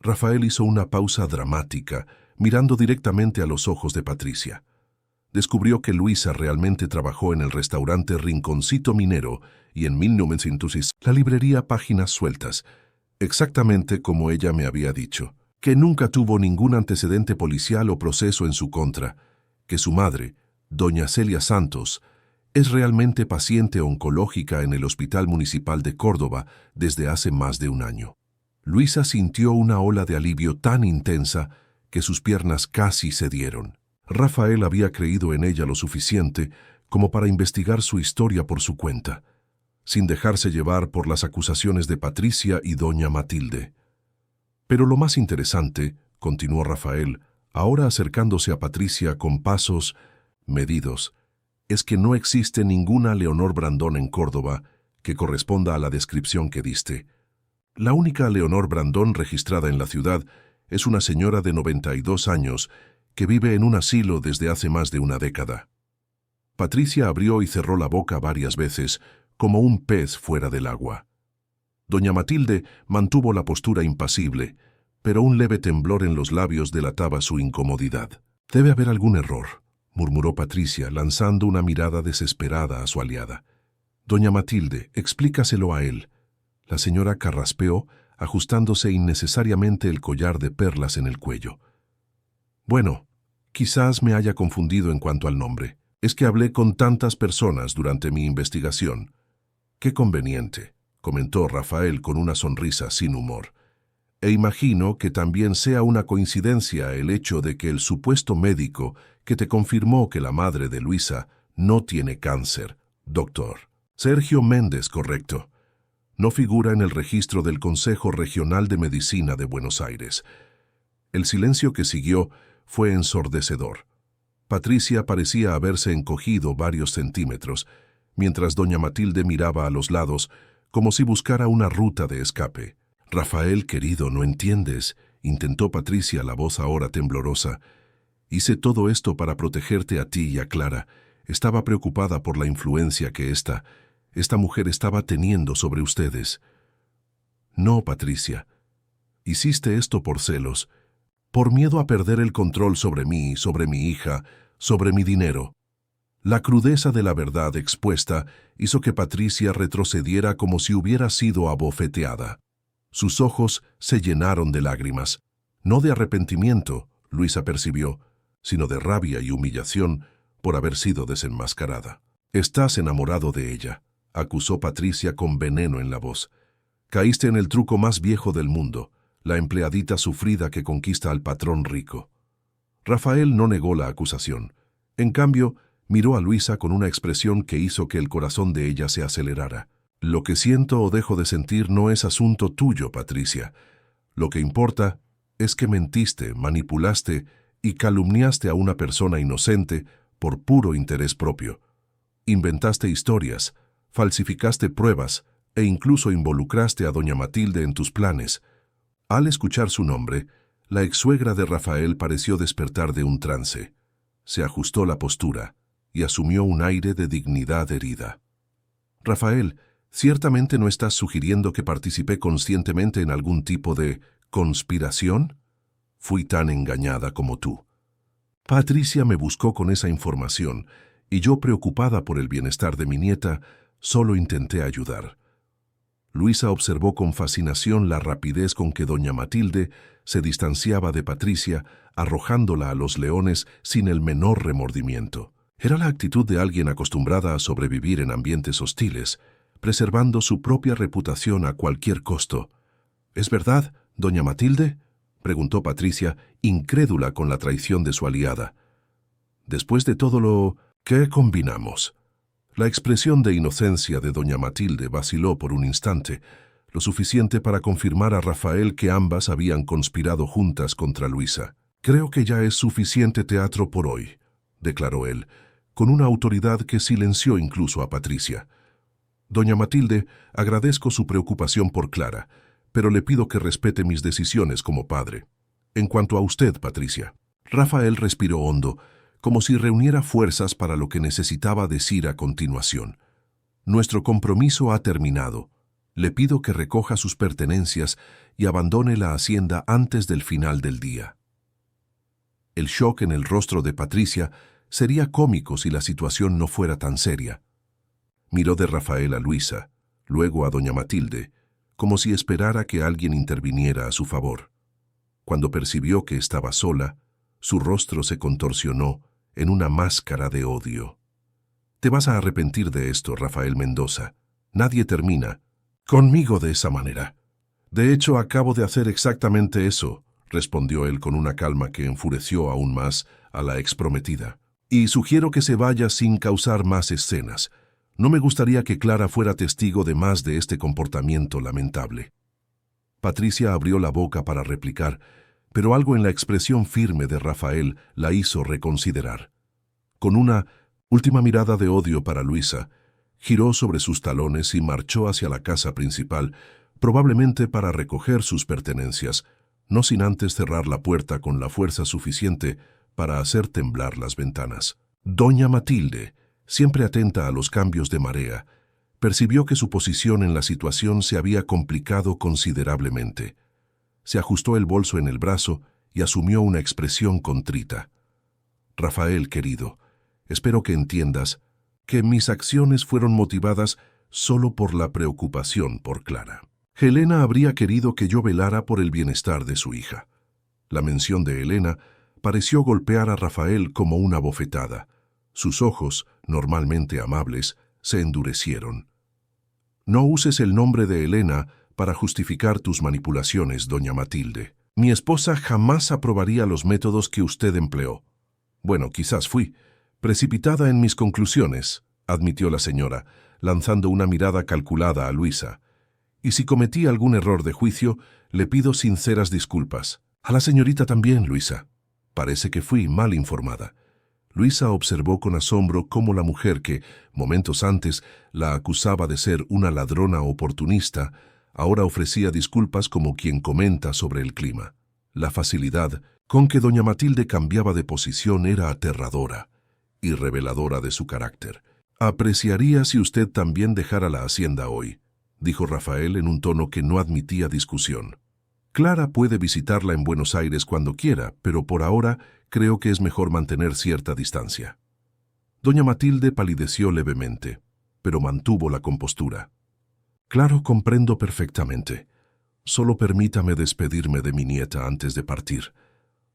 Rafael hizo una pausa dramática, mirando directamente a los ojos de Patricia. Descubrió que Luisa realmente trabajó en el restaurante Rinconcito Minero y en 1906 la librería Páginas Sueltas, exactamente como ella me había dicho, que nunca tuvo ningún antecedente policial o proceso en su contra, que su madre, doña Celia Santos, es realmente paciente oncológica en el Hospital Municipal de Córdoba desde hace más de un año. Luisa sintió una ola de alivio tan intensa que sus piernas casi cedieron. Rafael había creído en ella lo suficiente como para investigar su historia por su cuenta, sin dejarse llevar por las acusaciones de Patricia y doña Matilde. Pero lo más interesante, continuó Rafael, ahora acercándose a Patricia con pasos medidos, es que no existe ninguna Leonor Brandón en Córdoba que corresponda a la descripción que diste. La única Leonor Brandón registrada en la ciudad es una señora de 92 años que vive en un asilo desde hace más de una década. Patricia abrió y cerró la boca varias veces, como un pez fuera del agua. Doña Matilde mantuvo la postura impasible, pero un leve temblor en los labios delataba su incomodidad. Debe haber algún error, murmuró Patricia, lanzando una mirada desesperada a su aliada. Doña Matilde, explícaselo a él. La señora carraspeó, ajustándose innecesariamente el collar de perlas en el cuello. Bueno, quizás me haya confundido en cuanto al nombre. Es que hablé con tantas personas durante mi investigación. Qué conveniente, comentó Rafael con una sonrisa sin humor. E imagino que también sea una coincidencia el hecho de que el supuesto médico que te confirmó que la madre de Luisa no tiene cáncer, doctor Sergio Méndez, correcto, no figura en el registro del Consejo Regional de Medicina de Buenos Aires. El silencio que siguió fue ensordecedor. Patricia parecía haberse encogido varios centímetros, mientras doña Matilde miraba a los lados como si buscara una ruta de escape. Rafael, querido, no entiendes, intentó Patricia, la voz ahora temblorosa. Hice todo esto para protegerte a ti y a Clara. Estaba preocupada por la influencia que esta mujer estaba teniendo sobre ustedes. No, Patricia. Hiciste esto por celos, por miedo a perder el control sobre mí, sobre mi hija, sobre mi dinero. La crudeza de la verdad expuesta hizo que Patricia retrocediera como si hubiera sido abofeteada. Sus ojos se llenaron de lágrimas, no de arrepentimiento, Luisa percibió, sino de rabia y humillación por haber sido desenmascarada. Estás enamorado de ella, acusó Patricia con veneno en la voz. Caíste en el truco más viejo del mundo, la empleadita sufrida que conquista al patrón rico. Rafael no negó la acusación. En cambio, miró a Luisa con una expresión que hizo que el corazón de ella se acelerara. Lo que siento o dejo de sentir no es asunto tuyo, Patricia. Lo que importa es que mentiste, manipulaste y calumniaste a una persona inocente por puro interés propio. Inventaste historias, falsificaste pruebas e incluso involucraste a doña Matilde en tus planes. Al escuchar su nombre, la exsuegra de Rafael pareció despertar de un trance. Se ajustó la postura y asumió un aire de dignidad herida. Rafael, ¿ciertamente no estás sugiriendo que participé conscientemente en algún tipo de conspiración? Fui tan engañada como tú. Patricia me buscó con esa información y yo, preocupada por el bienestar de mi nieta, solo intenté ayudar. Luisa observó con fascinación la rapidez con que doña Matilde se distanciaba de Patricia, arrojándola a los leones sin el menor remordimiento. Era la actitud de alguien acostumbrada a sobrevivir en ambientes hostiles, preservando su propia reputación a cualquier costo. ¿Es verdad, doña Matilde?, preguntó Patricia, incrédula con la traición de su aliada. Después de todo lo que combinamos. La expresión de inocencia de doña Matilde vaciló por un instante, lo suficiente para confirmar a Rafael que ambas habían conspirado juntas contra Luisa. «Creo que ya es suficiente teatro por hoy», declaró él, con una autoridad que silenció incluso a Patricia. «Doña Matilde, agradezco su preocupación por Clara, pero le pido que respete mis decisiones como padre. En cuanto a usted, Patricia». Rafael respiró hondo, como si reuniera fuerzas para lo que necesitaba decir a continuación. «Nuestro compromiso ha terminado. Le pido que recoja sus pertenencias y abandone la hacienda antes del final del día». El shock en el rostro de Patricia sería cómico si la situación no fuera tan seria. Miró de Rafael a Luisa, luego a doña Matilde, como si esperara que alguien interviniera a su favor. Cuando percibió que estaba sola, su rostro se contorsionó en una máscara de odio. «Te vas a arrepentir de esto, Rafael Mendoza. Nadie termina conmigo de esa manera». «De hecho, acabo de hacer exactamente eso», respondió él con una calma que enfureció aún más a la exprometida. «Y sugiero que se vaya sin causar más escenas. No me gustaría que Clara fuera testigo de más de este comportamiento lamentable». Patricia abrió la boca para replicar, pero algo en la expresión firme de Rafael la hizo reconsiderar. Con una última mirada de odio para Luisa, giró sobre sus talones y marchó hacia la casa principal, probablemente para recoger sus pertenencias, no sin antes cerrar la puerta con la fuerza suficiente para hacer temblar las ventanas. Doña Matilde, siempre atenta a los cambios de marea, percibió que su posición en la situación se había complicado considerablemente. Se ajustó el bolso en el brazo y asumió una expresión contrita. «Rafael, querido, espero que entiendas que mis acciones fueron motivadas solo por la preocupación por Clara. Helena habría querido que yo velara por el bienestar de su hija». La mención de Helena pareció golpear a Rafael como una bofetada. Sus ojos, normalmente amables, se endurecieron. «No uses el nombre de Helena para justificar tus manipulaciones, doña Matilde. Mi esposa jamás aprobaría los métodos que usted empleó». «Bueno, quizás fui precipitada en mis conclusiones», admitió la señora, lanzando una mirada calculada a Luisa. «Y si cometí algún error de juicio, le pido sinceras disculpas. A la señorita también, Luisa. Parece que fui mal informada». Luisa observó con asombro cómo la mujer que, momentos antes, la acusaba de ser una ladrona oportunista, ahora ofrecía disculpas como quien comenta sobre el clima. La facilidad con que doña Matilde cambiaba de posición era aterradora y reveladora de su carácter. «Apreciaría si usted también dejara la hacienda hoy», dijo Rafael en un tono que no admitía discusión. «Clara puede visitarla en Buenos Aires cuando quiera, pero por ahora creo que es mejor mantener cierta distancia». Doña Matilde palideció levemente, pero mantuvo la compostura. «Claro, comprendo perfectamente. Solo permítame despedirme de mi nieta antes de partir».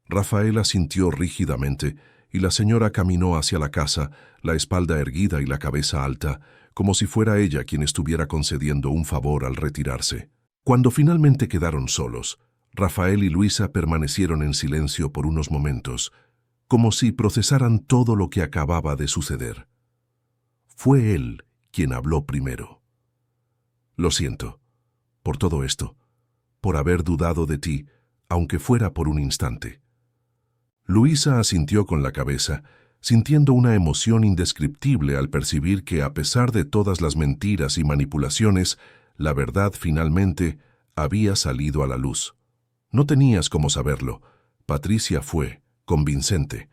Rafael asintió rígidamente y la señora caminó hacia la casa, la espalda erguida y la cabeza alta, como si fuera ella quien estuviera concediendo un favor al retirarse. Cuando finalmente quedaron solos, Rafael y Luisa permanecieron en silencio por unos momentos, como si procesaran todo lo que acababa de suceder. Fue él quien habló primero. «Lo siento por todo esto, por haber dudado de ti, aunque fuera por un instante». Luisa asintió con la cabeza, sintiendo una emoción indescriptible al percibir que, a pesar de todas las mentiras y manipulaciones, la verdad finalmente había salido a la luz. «No tenías cómo saberlo. Patricia fue convincente.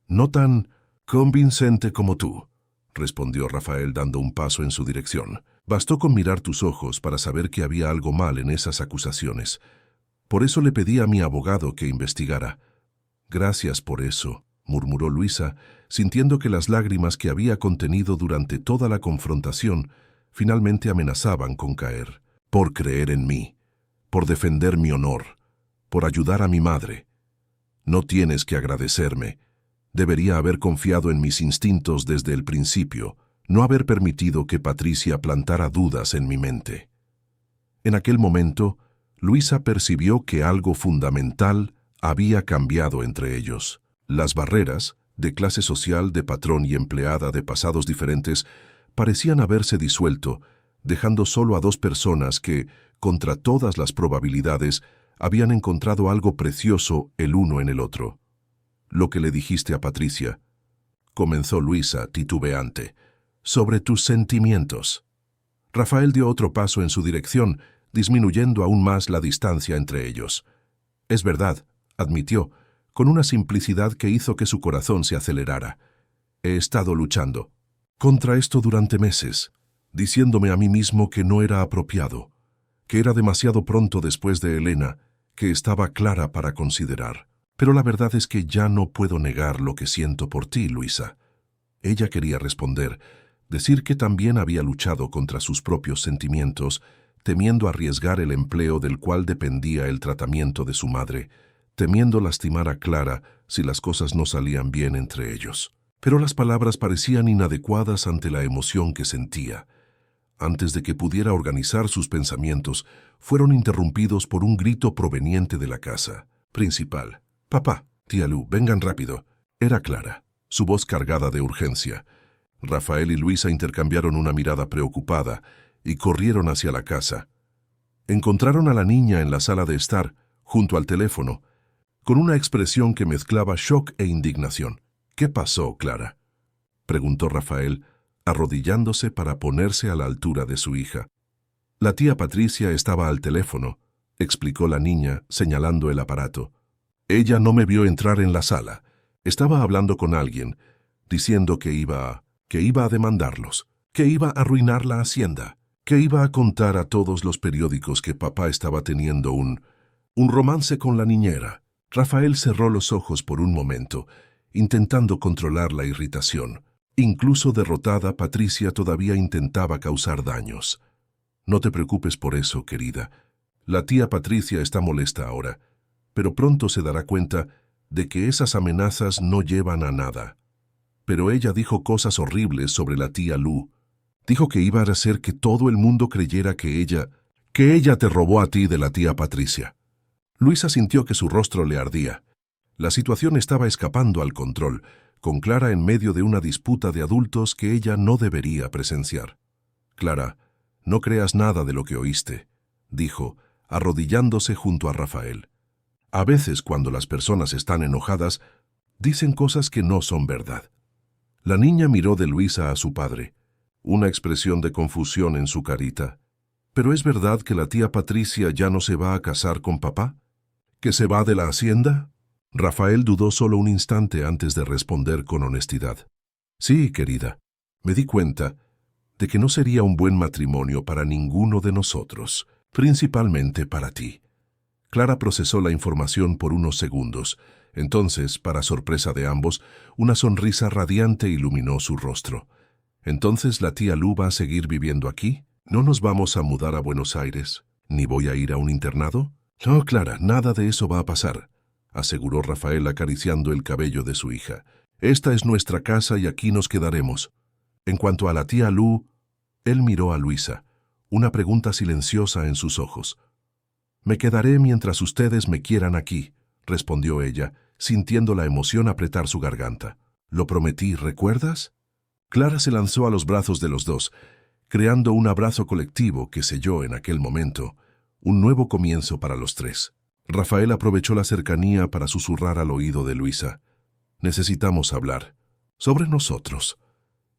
No tan convincente como tú», respondió Rafael dando un paso en su dirección. «Bastó con mirar tus ojos para saber que había algo mal en esas acusaciones. Por eso le pedí a mi abogado que investigara». «Gracias por eso», murmuró Luisa, sintiendo que las lágrimas que había contenido durante toda la confrontación finalmente amenazaban con caer. «Por creer en mí, por defender mi honor, por ayudar a mi madre. No tienes que agradecerme. Debería haber confiado en mis instintos desde el principio, no haber permitido que Patricia plantara dudas en mi mente». En aquel momento, Luisa percibió que algo fundamental había cambiado entre ellos. Las barreras, de clase social, de patrón y empleada, de pasados diferentes, parecían haberse disuelto, dejando solo a dos personas que, contra todas las probabilidades, habían encontrado algo precioso el uno en el otro. «Lo que le dijiste a Patricia», comenzó Luisa, titubeante, «sobre tus sentimientos». Rafael dio otro paso en su dirección, disminuyendo aún más la distancia entre ellos. «Es verdad», admitió, con una simplicidad que hizo que su corazón se acelerara. «He estado luchando contra esto durante meses, diciéndome a mí mismo que no era apropiado, que era demasiado pronto después de Elena, que estaba clara para considerar. Pero la verdad es que ya no puedo negar lo que siento por ti, Luisa». Ella quería responder, decir que también había luchado contra sus propios sentimientos, temiendo arriesgar el empleo del cual dependía el tratamiento de su madre, temiendo lastimar a Clara si las cosas no salían bien entre ellos. Pero las palabras parecían inadecuadas ante la emoción que sentía. Antes de que pudiera organizar sus pensamientos, fueron interrumpidos por un grito proveniente de la casa principal. «Papá, tía Lu, vengan rápido». Era Clara, su voz cargada de urgencia. Rafael y Luisa intercambiaron una mirada preocupada y corrieron hacia la casa. Encontraron a la niña en la sala de estar, junto al teléfono, con una expresión que mezclaba shock e indignación. «¿Qué pasó, Clara?», preguntó Rafael, arrodillándose para ponerse a la altura de su hija. «La tía Patricia estaba al teléfono», explicó la niña, señalando el aparato. «Ella no me vio entrar en la sala. Estaba hablando con alguien, diciendo que iba a demandarlos, que iba a arruinar la hacienda, que iba a contar a todos los periódicos que papá estaba teniendo un romance con la niñera». Rafael cerró los ojos por un momento, intentando controlar la irritación. Incluso derrotada, Patricia todavía intentaba causar daños. «No te preocupes por eso, querida. La tía Patricia está molesta ahora, pero pronto se dará cuenta de que esas amenazas no llevan a nada». Pero ella dijo cosas horribles sobre la tía Lu. Dijo que iba a hacer que todo el mundo creyera que ella te robó a ti de la tía Patricia. Luisa sintió que su rostro le ardía. La situación estaba escapando al control, con Clara en medio de una disputa de adultos que ella no debería presenciar. «Clara, no creas nada de lo que oíste», dijo, arrodillándose junto a Rafael. «A veces, cuando las personas están enojadas, dicen cosas que no son verdad». La niña miró de Luisa a su padre, una expresión de confusión en su carita. «¿Pero es verdad que la tía Patricia ya no se va a casar con papá? ¿Que se va de la hacienda?». Rafael dudó solo un instante antes de responder con honestidad. «Sí, querida, me di cuenta de que no sería un buen matrimonio para ninguno de nosotros, principalmente para ti». Clara procesó la información por unos segundos. Entonces, para sorpresa de ambos, una sonrisa radiante iluminó su rostro. «¿Entonces la tía Lu va a seguir viviendo aquí? ¿No nos vamos a mudar a Buenos Aires? ¿Ni voy a ir a un internado?». «No, Clara, nada de eso va a pasar», aseguró Rafael acariciando el cabello de su hija. «Esta es nuestra casa y aquí nos quedaremos. En cuanto a la tía Lu», él miró a Luisa, una pregunta silenciosa en sus ojos. «Me quedaré mientras ustedes me quieran aquí», respondió ella, sintiendo la emoción apretar su garganta. «Lo prometí, ¿recuerdas?». Clara se lanzó a los brazos de los dos, creando un abrazo colectivo que selló en aquel momento un nuevo comienzo para los tres. Rafael aprovechó la cercanía para susurrar al oído de Luisa. «Necesitamos hablar. Sobre nosotros».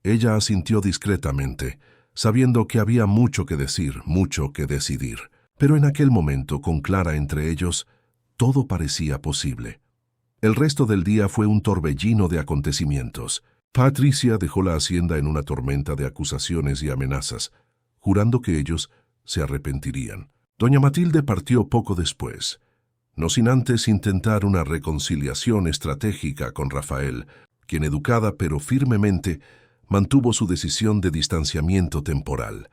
Ella asintió discretamente, sabiendo que había mucho que decir, mucho que decidir. Pero en aquel momento, con Clara entre ellos, todo parecía posible. El resto del día fue un torbellino de acontecimientos. Patricia dejó la hacienda en una tormenta de acusaciones y amenazas, jurando que ellos se arrepentirían. Doña Matilde partió poco después, no sin antes intentar una reconciliación estratégica con Rafael, quien educada pero firmemente mantuvo su decisión de distanciamiento temporal.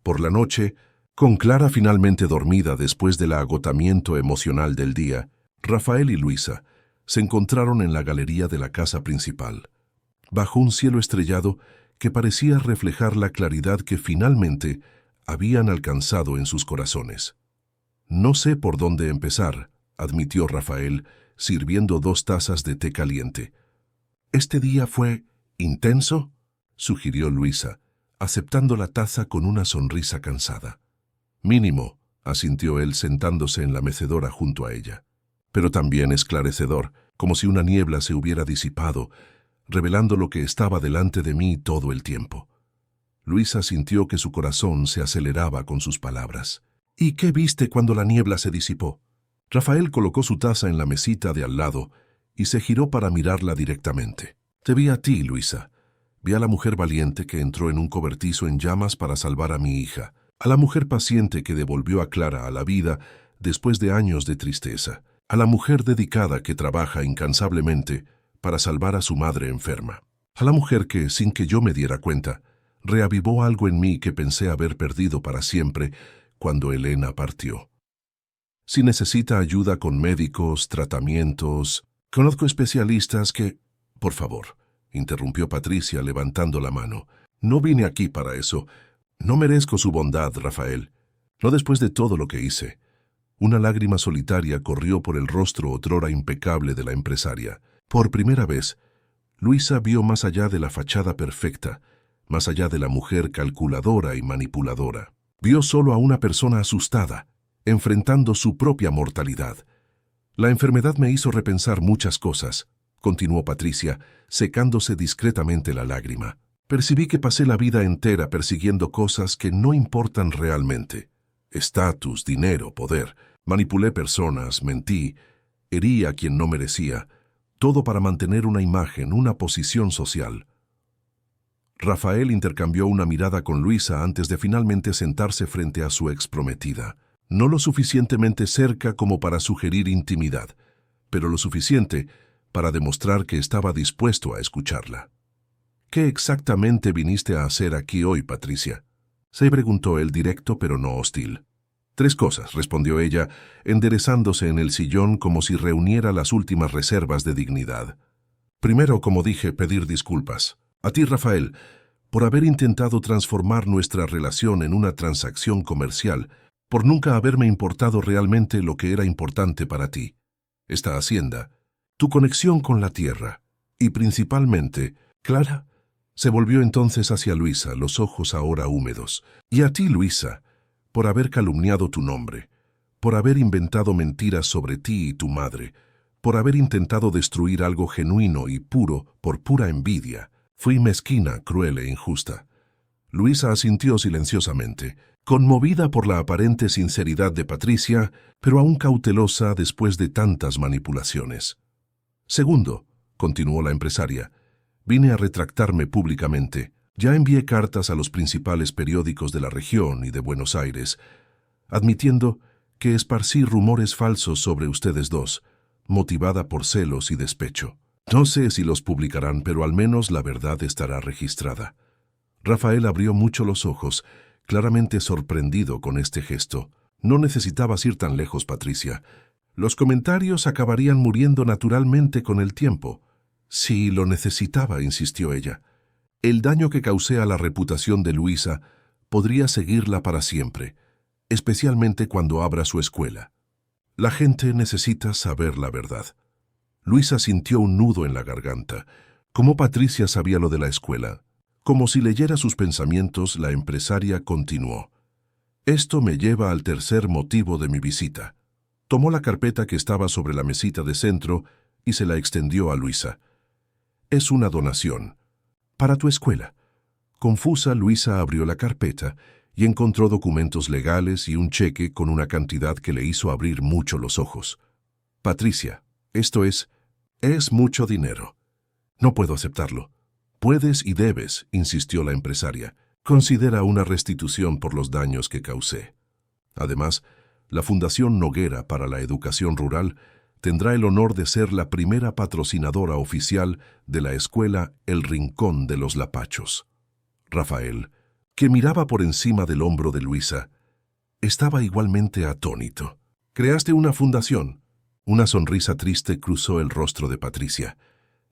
Por la noche, con Clara finalmente dormida después del agotamiento emocional del día, Rafael y Luisa se encontraron en la galería de la casa principal, bajo un cielo estrellado que parecía reflejar la claridad que finalmente habían alcanzado en sus corazones. «No sé por dónde empezar», admitió Rafael, sirviendo 2 tazas de té caliente. «¿Este día fue intenso?», sugirió Luisa, aceptando la taza con una sonrisa cansada. «Mínimo», asintió él sentándose en la mecedora junto a ella. «Pero también esclarecedor, como si una niebla se hubiera disipado, revelando lo que estaba delante de mí todo el tiempo». Luisa sintió que su corazón se aceleraba con sus palabras. «¿Y qué viste cuando la niebla se disipó?». Rafael colocó su taza en la mesita de al lado y se giró para mirarla directamente. «Te vi a ti, Luisa. Vi a la mujer valiente que entró en un cobertizo en llamas para salvar a mi hija, a la mujer paciente que devolvió a Clara a la vida después de años de tristeza, a la mujer dedicada que trabaja incansablemente para salvar a su madre enferma, a la mujer que, sin que yo me diera cuenta, reavivó algo en mí que pensé haber perdido para siempre cuando Elena partió. Si necesita ayuda con médicos, tratamientos, conozco especialistas que... Por favor», interrumpió Patricia levantando la mano. «No vine aquí para eso. No merezco su bondad, Rafael. No después de todo lo que hice». Una lágrima solitaria corrió por el rostro otrora impecable de la empresaria. Por primera vez, Luisa vio más allá de la fachada perfecta, más allá de la mujer calculadora y manipuladora. Vio solo a una persona asustada, enfrentando su propia mortalidad. «La enfermedad me hizo repensar muchas cosas», continuó Patricia, secándose discretamente la lágrima. «Percibí que pasé la vida entera persiguiendo cosas que no importan realmente. Estatus, dinero, poder. Manipulé personas, mentí, herí a quien no merecía. Todo para mantener una imagen, una posición social». Rafael intercambió una mirada con Luisa antes de finalmente sentarse frente a su exprometida. No lo suficientemente cerca como para sugerir intimidad, pero lo suficiente para demostrar que estaba dispuesto a escucharla. «¿Qué exactamente viniste a hacer aquí hoy, Patricia?», se preguntó él directo pero no hostil. «3 cosas», respondió ella, enderezándose en el sillón como si reuniera las últimas reservas de dignidad. «Primero, como dije, pedir disculpas. A ti, Rafael, por haber intentado transformar nuestra relación en una transacción comercial, por nunca haberme importado realmente lo que era importante para ti. Esta hacienda, tu conexión con la tierra, y principalmente, Clara». Se volvió entonces hacia Luisa, los ojos ahora húmedos. «Y a ti, Luisa, por haber calumniado tu nombre, por haber inventado mentiras sobre ti y tu madre, por haber intentado destruir algo genuino y puro por pura envidia. Fui mezquina, cruel e injusta». Luisa asintió silenciosamente, conmovida por la aparente sinceridad de Patricia, pero aún cautelosa después de tantas manipulaciones. «Segundo», continuó la empresaria, «vine a retractarme públicamente. Ya envié cartas a los principales periódicos de la región y de Buenos Aires, admitiendo que esparcí rumores falsos sobre ustedes dos, motivada por celos y despecho. No sé si los publicarán, pero al menos la verdad estará registrada». Rafael abrió mucho los ojos, claramente sorprendido con este gesto. «No necesitabas ir tan lejos, Patricia. Los comentarios acabarían muriendo naturalmente con el tiempo». «Sí, lo necesitaba», insistió ella. «El daño que causé a la reputación de Luisa podría seguirla para siempre, especialmente cuando abra su escuela. La gente necesita saber la verdad». Luisa sintió un nudo en la garganta. Como Patricia sabía lo de la escuela, como si leyera sus pensamientos, la empresaria continuó. «Esto me lleva al tercer motivo de mi visita». Tomó la carpeta que estaba sobre la mesita de centro y se la extendió a Luisa. «Es una donación. Para tu escuela». Confusa, Luisa abrió la carpeta y encontró documentos legales y un cheque con una cantidad que le hizo abrir mucho los ojos. «Patricia, esto es mucho dinero. No puedo aceptarlo». «Puedes y debes», insistió la empresaria. «Considera una restitución por los daños que causé. Además, la Fundación Noguera para la Educación Rural tendrá el honor de ser la primera patrocinadora oficial de la escuela El Rincón de los Lapachos». Rafael, que miraba por encima del hombro de Luisa, estaba igualmente atónito. «¿Creaste una fundación?». Una sonrisa triste cruzó el rostro de Patricia.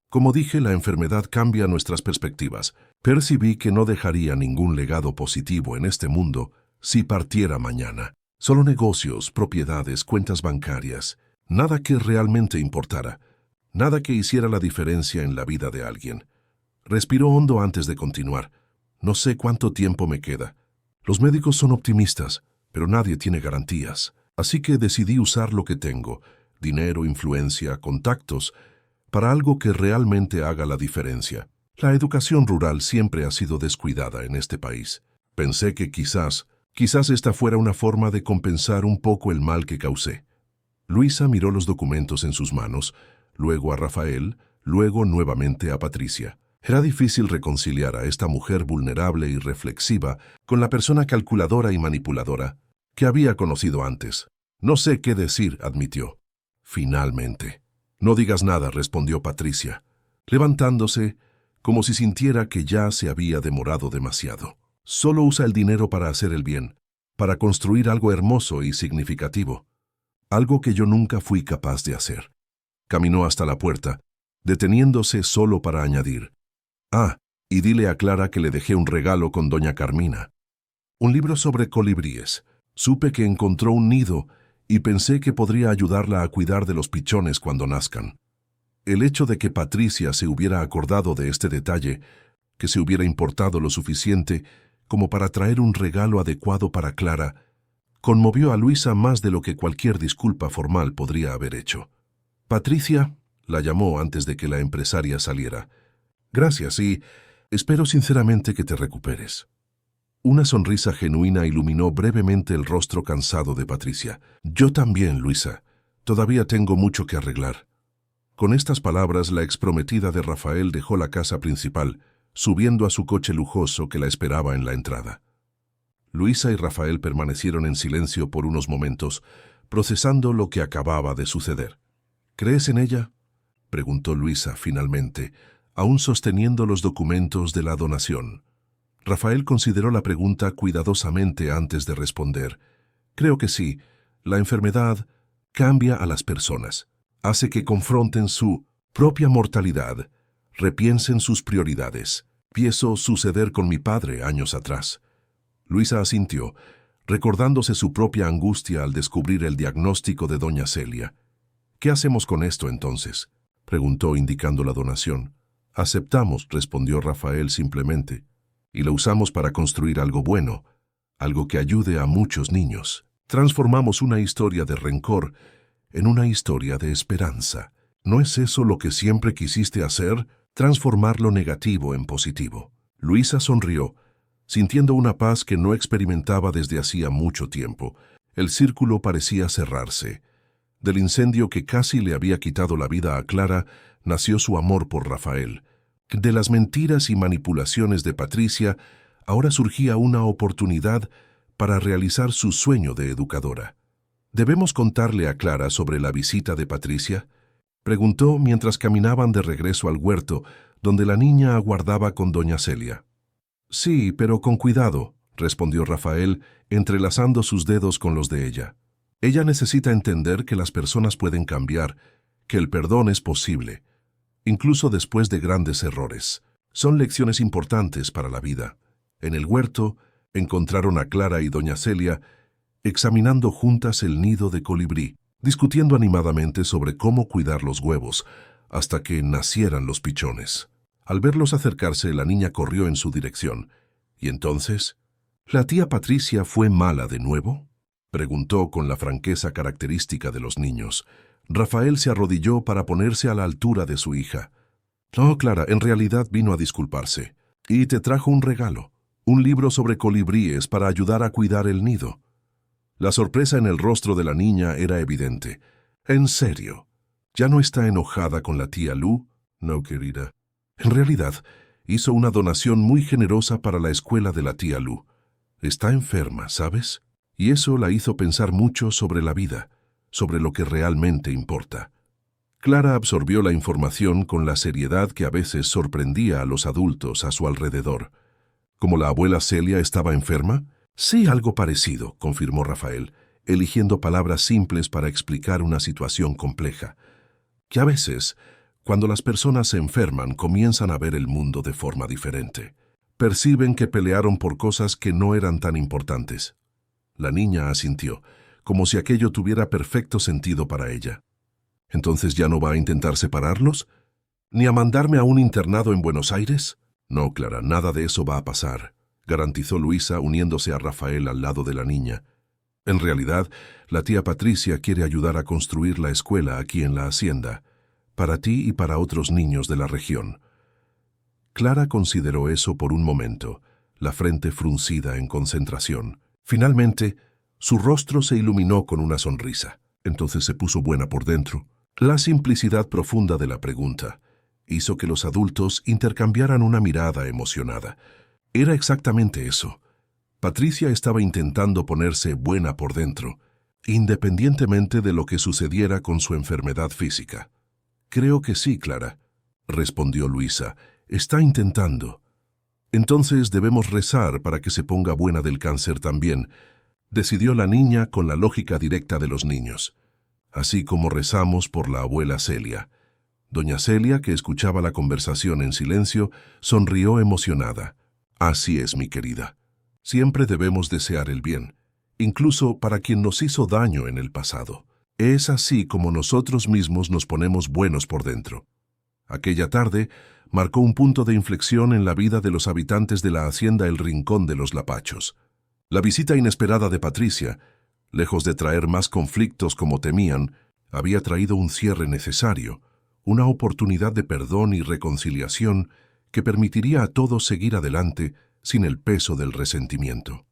«Como dije, la enfermedad cambia nuestras perspectivas. Percibí que no dejaría ningún legado positivo en este mundo si partiera mañana. Solo negocios, propiedades, cuentas bancarias. Nada que realmente importara. Nada que hiciera la diferencia en la vida de alguien. Respiró hondo antes de continuar. No sé cuánto tiempo me queda. Los médicos son optimistas, pero nadie tiene garantías. Así que decidí usar lo que tengo, dinero, influencia, contactos, para algo que realmente haga la diferencia. La educación rural siempre ha sido descuidada en este país. Pensé que quizás esta fuera una forma de compensar un poco el mal que causé. Luisa miró los documentos en sus manos, luego a Rafael, luego nuevamente a Patricia. Era difícil reconciliar a esta mujer vulnerable y reflexiva con la persona calculadora y manipuladora que había conocido antes. No sé qué decir, admitió. Finalmente. No digas nada, respondió Patricia, levantándose como si sintiera que ya se había demorado demasiado. Solo usa el dinero para hacer el bien, para construir algo hermoso y significativo. Algo que yo nunca fui capaz de hacer. Caminó hasta la puerta, deteniéndose solo para añadir: Ah, y dile a Clara que le dejé un regalo con doña Carmina. Un libro sobre colibríes. Supe que encontró un nido y pensé que podría ayudarla a cuidar de los pichones cuando nazcan. El hecho de que Patricia se hubiera acordado de este detalle, que se hubiera importado lo suficiente como para traer un regalo adecuado para Clara, conmovió a Luisa más de lo que cualquier disculpa formal podría haber hecho. Patricia la llamó antes de que la empresaria saliera. Gracias y espero sinceramente que te recuperes. Una sonrisa genuina iluminó brevemente el rostro cansado de Patricia. Yo también, Luisa. Todavía tengo mucho que arreglar. Con estas palabras, la exprometida de Rafael dejó la casa principal, subiendo a su coche lujoso que la esperaba en la entrada. Luisa y Rafael permanecieron en silencio por unos momentos, procesando lo que acababa de suceder. ¿Crees en ella?, preguntó Luisa finalmente, aún sosteniendo los documentos de la donación. Rafael consideró la pregunta cuidadosamente antes de responder. Creo que sí. La enfermedad cambia a las personas, hace que confronten su propia mortalidad, repiensen sus prioridades. Empezó suceder con mi padre años atrás. Luisa asintió, recordándose su propia angustia al descubrir el diagnóstico de doña Celia. ¿Qué hacemos con esto entonces?, preguntó indicando la donación. Aceptamos, respondió Rafael simplemente, y lo usamos para construir algo bueno, algo que ayude a muchos niños. Transformamos una historia de rencor en una historia de esperanza. ¿No es eso lo que siempre quisiste hacer? Transformar lo negativo en positivo. Luisa sonrió, sintiendo una paz que no experimentaba desde hacía mucho tiempo. El círculo parecía cerrarse. Del incendio que casi le había quitado la vida a Clara, nació su amor por Rafael. De las mentiras y manipulaciones de Patricia, ahora surgía una oportunidad para realizar su sueño de educadora. ¿Debemos contarle a Clara sobre la visita de Patricia?, preguntó mientras caminaban de regreso al huerto, donde la niña aguardaba con doña Celia. Sí, pero con cuidado, respondió Rafael, entrelazando sus dedos con los de ella. Ella necesita entender que las personas pueden cambiar, que el perdón es posible, incluso después de grandes errores. Son lecciones importantes para la vida. En el huerto encontraron a Clara y doña Celia examinando juntas el nido de colibrí, discutiendo animadamente sobre cómo cuidar los huevos hasta que nacieran los pichones. Al verlos acercarse, la niña corrió en su dirección. ¿Y entonces? ¿La tía Patricia fue mala de nuevo?, preguntó con la franqueza característica de los niños. Rafael se arrodilló para ponerse a la altura de su hija. No, Clara, en realidad vino a disculparse. Y te trajo un regalo, un libro sobre colibríes para ayudar a cuidar el nido. La sorpresa en el rostro de la niña era evidente. ¿En serio? ¿Ya no está enojada con la tía Lu? No, querida. En realidad, hizo una donación muy generosa para la escuela de la tía Lu. Está enferma, ¿sabes? Y eso la hizo pensar mucho sobre la vida, sobre lo que realmente importa. Clara absorbió la información con la seriedad que a veces sorprendía a los adultos a su alrededor. ¿Como la abuela Celia estaba enferma? Sí, algo parecido, confirmó Rafael, eligiendo palabras simples para explicar una situación compleja. Que a veces, cuando las personas se enferman, comienzan a ver el mundo de forma diferente. Perciben que pelearon por cosas que no eran tan importantes. La niña asintió, como si aquello tuviera perfecto sentido para ella. ¿Entonces ya no va a intentar separarlos? ¿Ni a mandarme a un internado en Buenos Aires? No, Clara, nada de eso va a pasar, garantizó Luisa uniéndose a Rafael al lado de la niña. En realidad, la tía Patricia quiere ayudar a construir la escuela aquí en la hacienda, para ti y para otros niños de la región. Clara consideró eso por un momento, la frente fruncida en concentración. Finalmente, su rostro se iluminó con una sonrisa. Entonces se puso buena por dentro. La simplicidad profunda de la pregunta hizo que los adultos intercambiaran una mirada emocionada. Era exactamente eso. Patricia estaba intentando ponerse buena por dentro, independientemente de lo que sucediera con su enfermedad física. Creo que sí, Clara, respondió Luisa. Está intentando. Entonces debemos rezar para que se ponga buena del cáncer también, decidió la niña con la lógica directa de los niños. Así como rezamos por la abuela Celia. Doña Celia, que escuchaba la conversación en silencio, sonrió emocionada. Así es, mi querida. Siempre debemos desear el bien, incluso para quien nos hizo daño en el pasado. Es así como nosotros mismos nos ponemos buenos por dentro. Aquella tarde marcó un punto de inflexión en la vida de los habitantes de la hacienda El Rincón de los Lapachos. La visita inesperada de Patricia, lejos de traer más conflictos como temían, había traído un cierre necesario, una oportunidad de perdón y reconciliación que permitiría a todos seguir adelante sin el peso del resentimiento.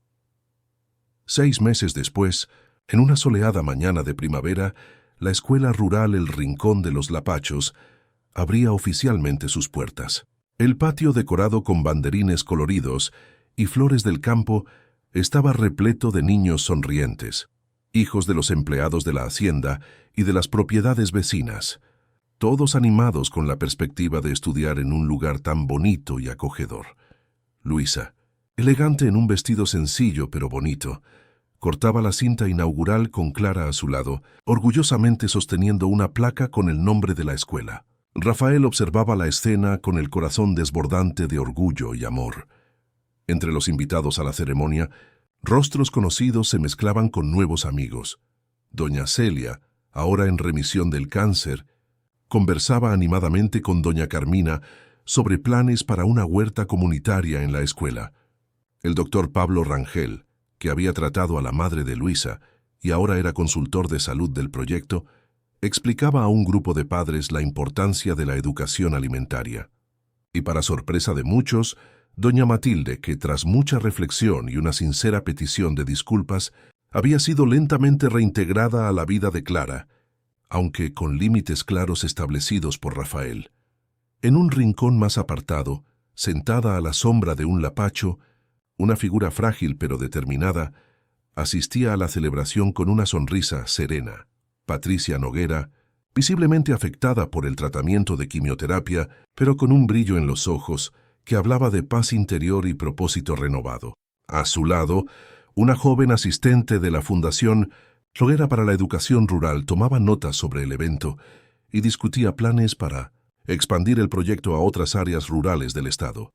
6 meses después, en una soleada mañana de primavera, la escuela rural El Rincón de los Lapachos abría oficialmente sus puertas. El patio decorado con banderines coloridos y flores del campo estaba repleto de niños sonrientes, hijos de los empleados de la hacienda y de las propiedades vecinas, todos animados con la perspectiva de estudiar en un lugar tan bonito y acogedor. Luisa, elegante en un vestido sencillo pero bonito, cortaba la cinta inaugural con Clara a su lado, orgullosamente sosteniendo una placa con el nombre de la escuela. Rafael observaba la escena con el corazón desbordante de orgullo y amor. Entre los invitados a la ceremonia, rostros conocidos se mezclaban con nuevos amigos. Doña Celia, ahora en remisión del cáncer, conversaba animadamente con doña Carmina sobre planes para una huerta comunitaria en la escuela. El doctor Pablo Rangel, que había tratado a la madre de Luisa y ahora era consultor de salud del proyecto, explicaba a un grupo de padres la importancia de la educación alimentaria. Y para sorpresa de muchos, doña Matilde, que tras mucha reflexión y una sincera petición de disculpas, había sido lentamente reintegrada a la vida de Clara, aunque con límites claros establecidos por Rafael. En un rincón más apartado, sentada a la sombra de un lapacho, una figura frágil pero determinada, asistía a la celebración con una sonrisa serena. Patricia Noguera, visiblemente afectada por el tratamiento de quimioterapia, pero con un brillo en los ojos que hablaba de paz interior y propósito renovado. A su lado, una joven asistente de la Fundación Noguera para la Educación Rural tomaba notas sobre el evento y discutía planes para expandir el proyecto a otras áreas rurales del estado.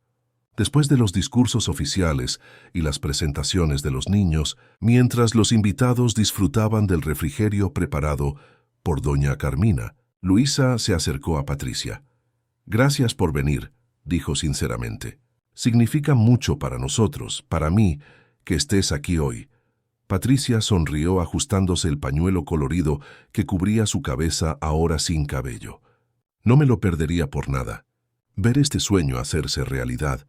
Después de los discursos oficiales y las presentaciones de los niños, mientras los invitados disfrutaban del refrigerio preparado por doña Carmina, Luisa se acercó a Patricia. «Gracias por venir», dijo sinceramente. «Significa mucho para nosotros, para mí, que estés aquí hoy». Patricia sonrió ajustándose el pañuelo colorido que cubría su cabeza ahora sin cabello. «No me lo perdería por nada. Ver este sueño hacerse realidad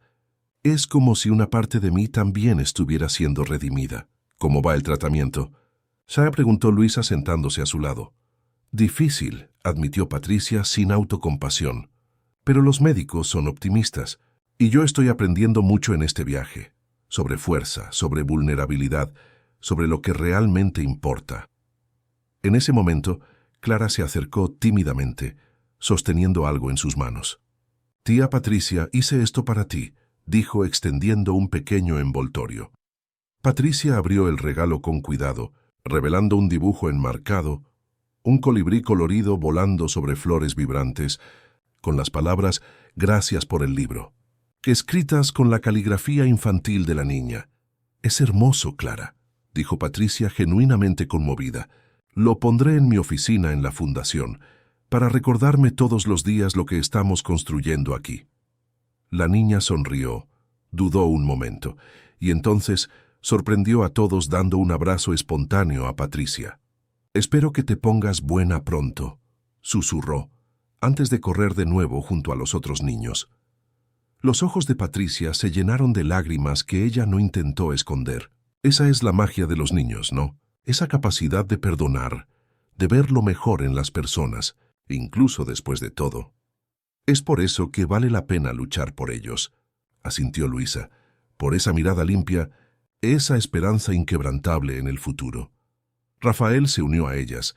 es como si una parte de mí también estuviera siendo redimida». «¿Cómo va el tratamiento?», preguntó Luisa sentándose a su lado. «Difícil», admitió Patricia sin autocompasión. «Pero los médicos son optimistas, y yo estoy aprendiendo mucho en este viaje, sobre fuerza, sobre vulnerabilidad, sobre lo que realmente importa». En ese momento, Clara se acercó tímidamente, sosteniendo algo en sus manos. «Tía Patricia, hice esto para ti», dijo extendiendo un pequeño envoltorio. Patricia abrió el regalo con cuidado, revelando un dibujo enmarcado, un colibrí colorido volando sobre flores vibrantes, con las palabras «Gracias por el libro», escritas con la caligrafía infantil de la niña. «Es hermoso, Clara», dijo Patricia genuinamente conmovida. «Lo pondré en mi oficina en la fundación. para recordarme todos los días lo que estamos construyendo aquí. La niña sonrió, dudó un momento, y entonces sorprendió a todos dando un abrazo espontáneo a Patricia. «Espero que te pongas buena pronto», susurró, antes de correr de nuevo junto a los otros niños. Los ojos de Patricia se llenaron de lágrimas que ella no intentó esconder. Esa es la magia de los niños, ¿no? Esa capacidad de perdonar, de ver lo mejor en las personas, incluso después de todo. «Es por eso que vale la pena luchar por ellos», asintió Luisa, «por esa mirada limpia, esa esperanza inquebrantable en el futuro». Rafael se unió a ellas,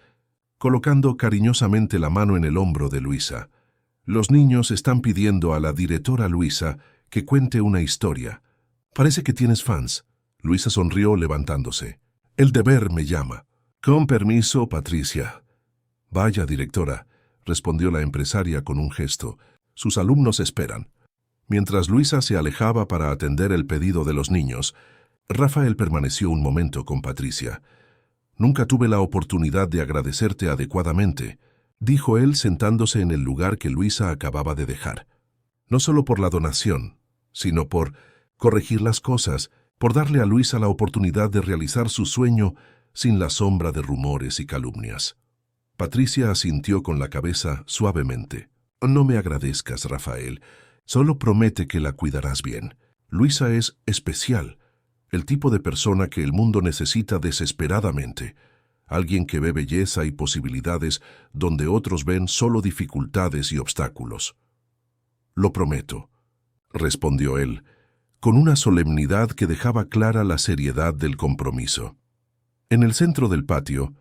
colocando cariñosamente la mano en el hombro de Luisa. «Los niños están pidiendo a la directora Luisa que cuente una historia. Parece que tienes fans». Luisa sonrió levantándose. «El deber me llama». «Con permiso, Patricia». «Vaya, directora», respondió la empresaria con un gesto. «Sus alumnos esperan». Mientras Luisa se alejaba para atender el pedido de los niños, Rafael permaneció un momento con Patricia. «Nunca tuve la oportunidad de agradecerte adecuadamente», dijo él sentándose en el lugar que Luisa acababa de dejar. «No solo por la donación, sino por corregir las cosas, por darle a Luisa la oportunidad de realizar su sueño sin la sombra de rumores y calumnias». Patricia asintió con la cabeza suavemente. «No me agradezcas, Rafael. Solo promete que la cuidarás bien. Luisa es especial, el tipo de persona que el mundo necesita desesperadamente. Alguien que ve belleza y posibilidades donde otros ven solo dificultades y obstáculos». «Lo prometo», respondió él, con una solemnidad que dejaba clara la seriedad del compromiso. En el centro del patio,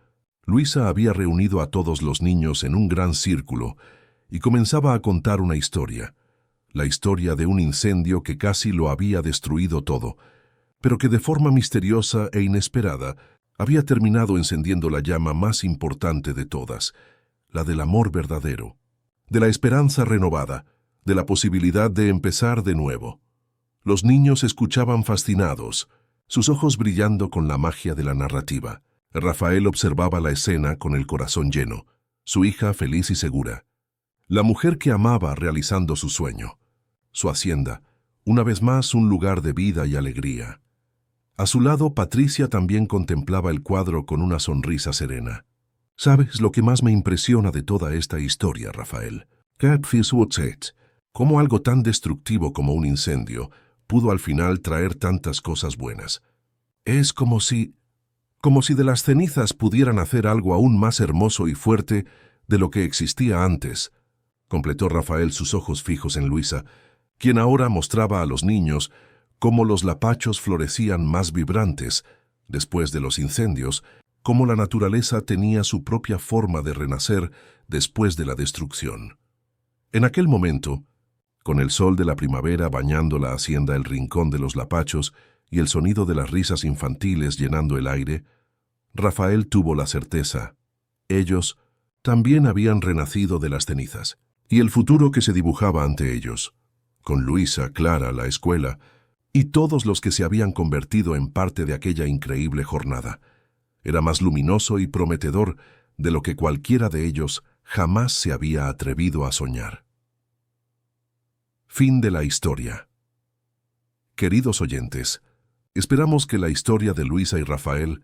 Luisa había reunido a todos los niños en un gran círculo y comenzaba a contar una historia, la historia de un incendio que casi lo había destruido todo, pero que de forma misteriosa e inesperada había terminado encendiendo la llama más importante de todas, la del amor verdadero, de la esperanza renovada, de la posibilidad de empezar de nuevo. Los niños escuchaban fascinados, sus ojos brillando con la magia de la narrativa. Rafael observaba la escena con el corazón lleno, su hija feliz y segura. La mujer que amaba realizando su sueño. Su hacienda, una vez más un lugar de vida y alegría. A su lado, Patricia también contemplaba el cuadro con una sonrisa serena. «¿Sabes lo que más me impresiona de toda esta historia, Rafael? Cómo algo tan destructivo como un incendio pudo al final traer tantas cosas buenas. Es como si de las cenizas pudieran hacer algo aún más hermoso y fuerte de lo que existía antes», completó Rafael, sus ojos fijos en Luisa, quien ahora mostraba a los niños cómo los lapachos florecían más vibrantes después de los incendios, cómo la naturaleza tenía su propia forma de renacer después de la destrucción. En aquel momento, con el sol de la primavera bañando la hacienda El Rincón de los Lapachos y el sonido de las risas infantiles llenando el aire, Rafael tuvo la certeza. Ellos también habían renacido de las cenizas, y el futuro que se dibujaba ante ellos, con Luisa, Clara, la escuela, y todos los que se habían convertido en parte de aquella increíble jornada, era más luminoso y prometedor de lo que cualquiera de ellos jamás se había atrevido a soñar. Fin de la historia. Queridos oyentes, esperamos que la historia de Luisa y Rafael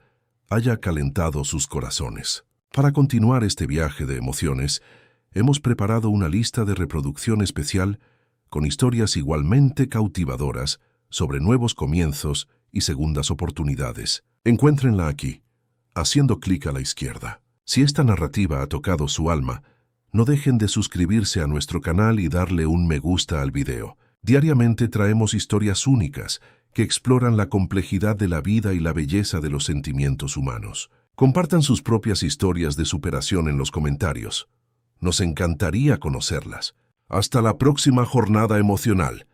haya calentado sus corazones. Para continuar este viaje de emociones, hemos preparado una lista de reproducción especial con historias igualmente cautivadoras sobre nuevos comienzos y segundas oportunidades. Encuéntrenla aquí, haciendo clic a la izquierda. Si esta narrativa ha tocado su alma, no dejen de suscribirse a nuestro canal y darle un me gusta al video. Diariamente traemos historias únicas que exploran la complejidad de la vida y la belleza de los sentimientos humanos. Compartan sus propias historias de superación en los comentarios. Nos encantaría conocerlas. Hasta la próxima jornada emocional.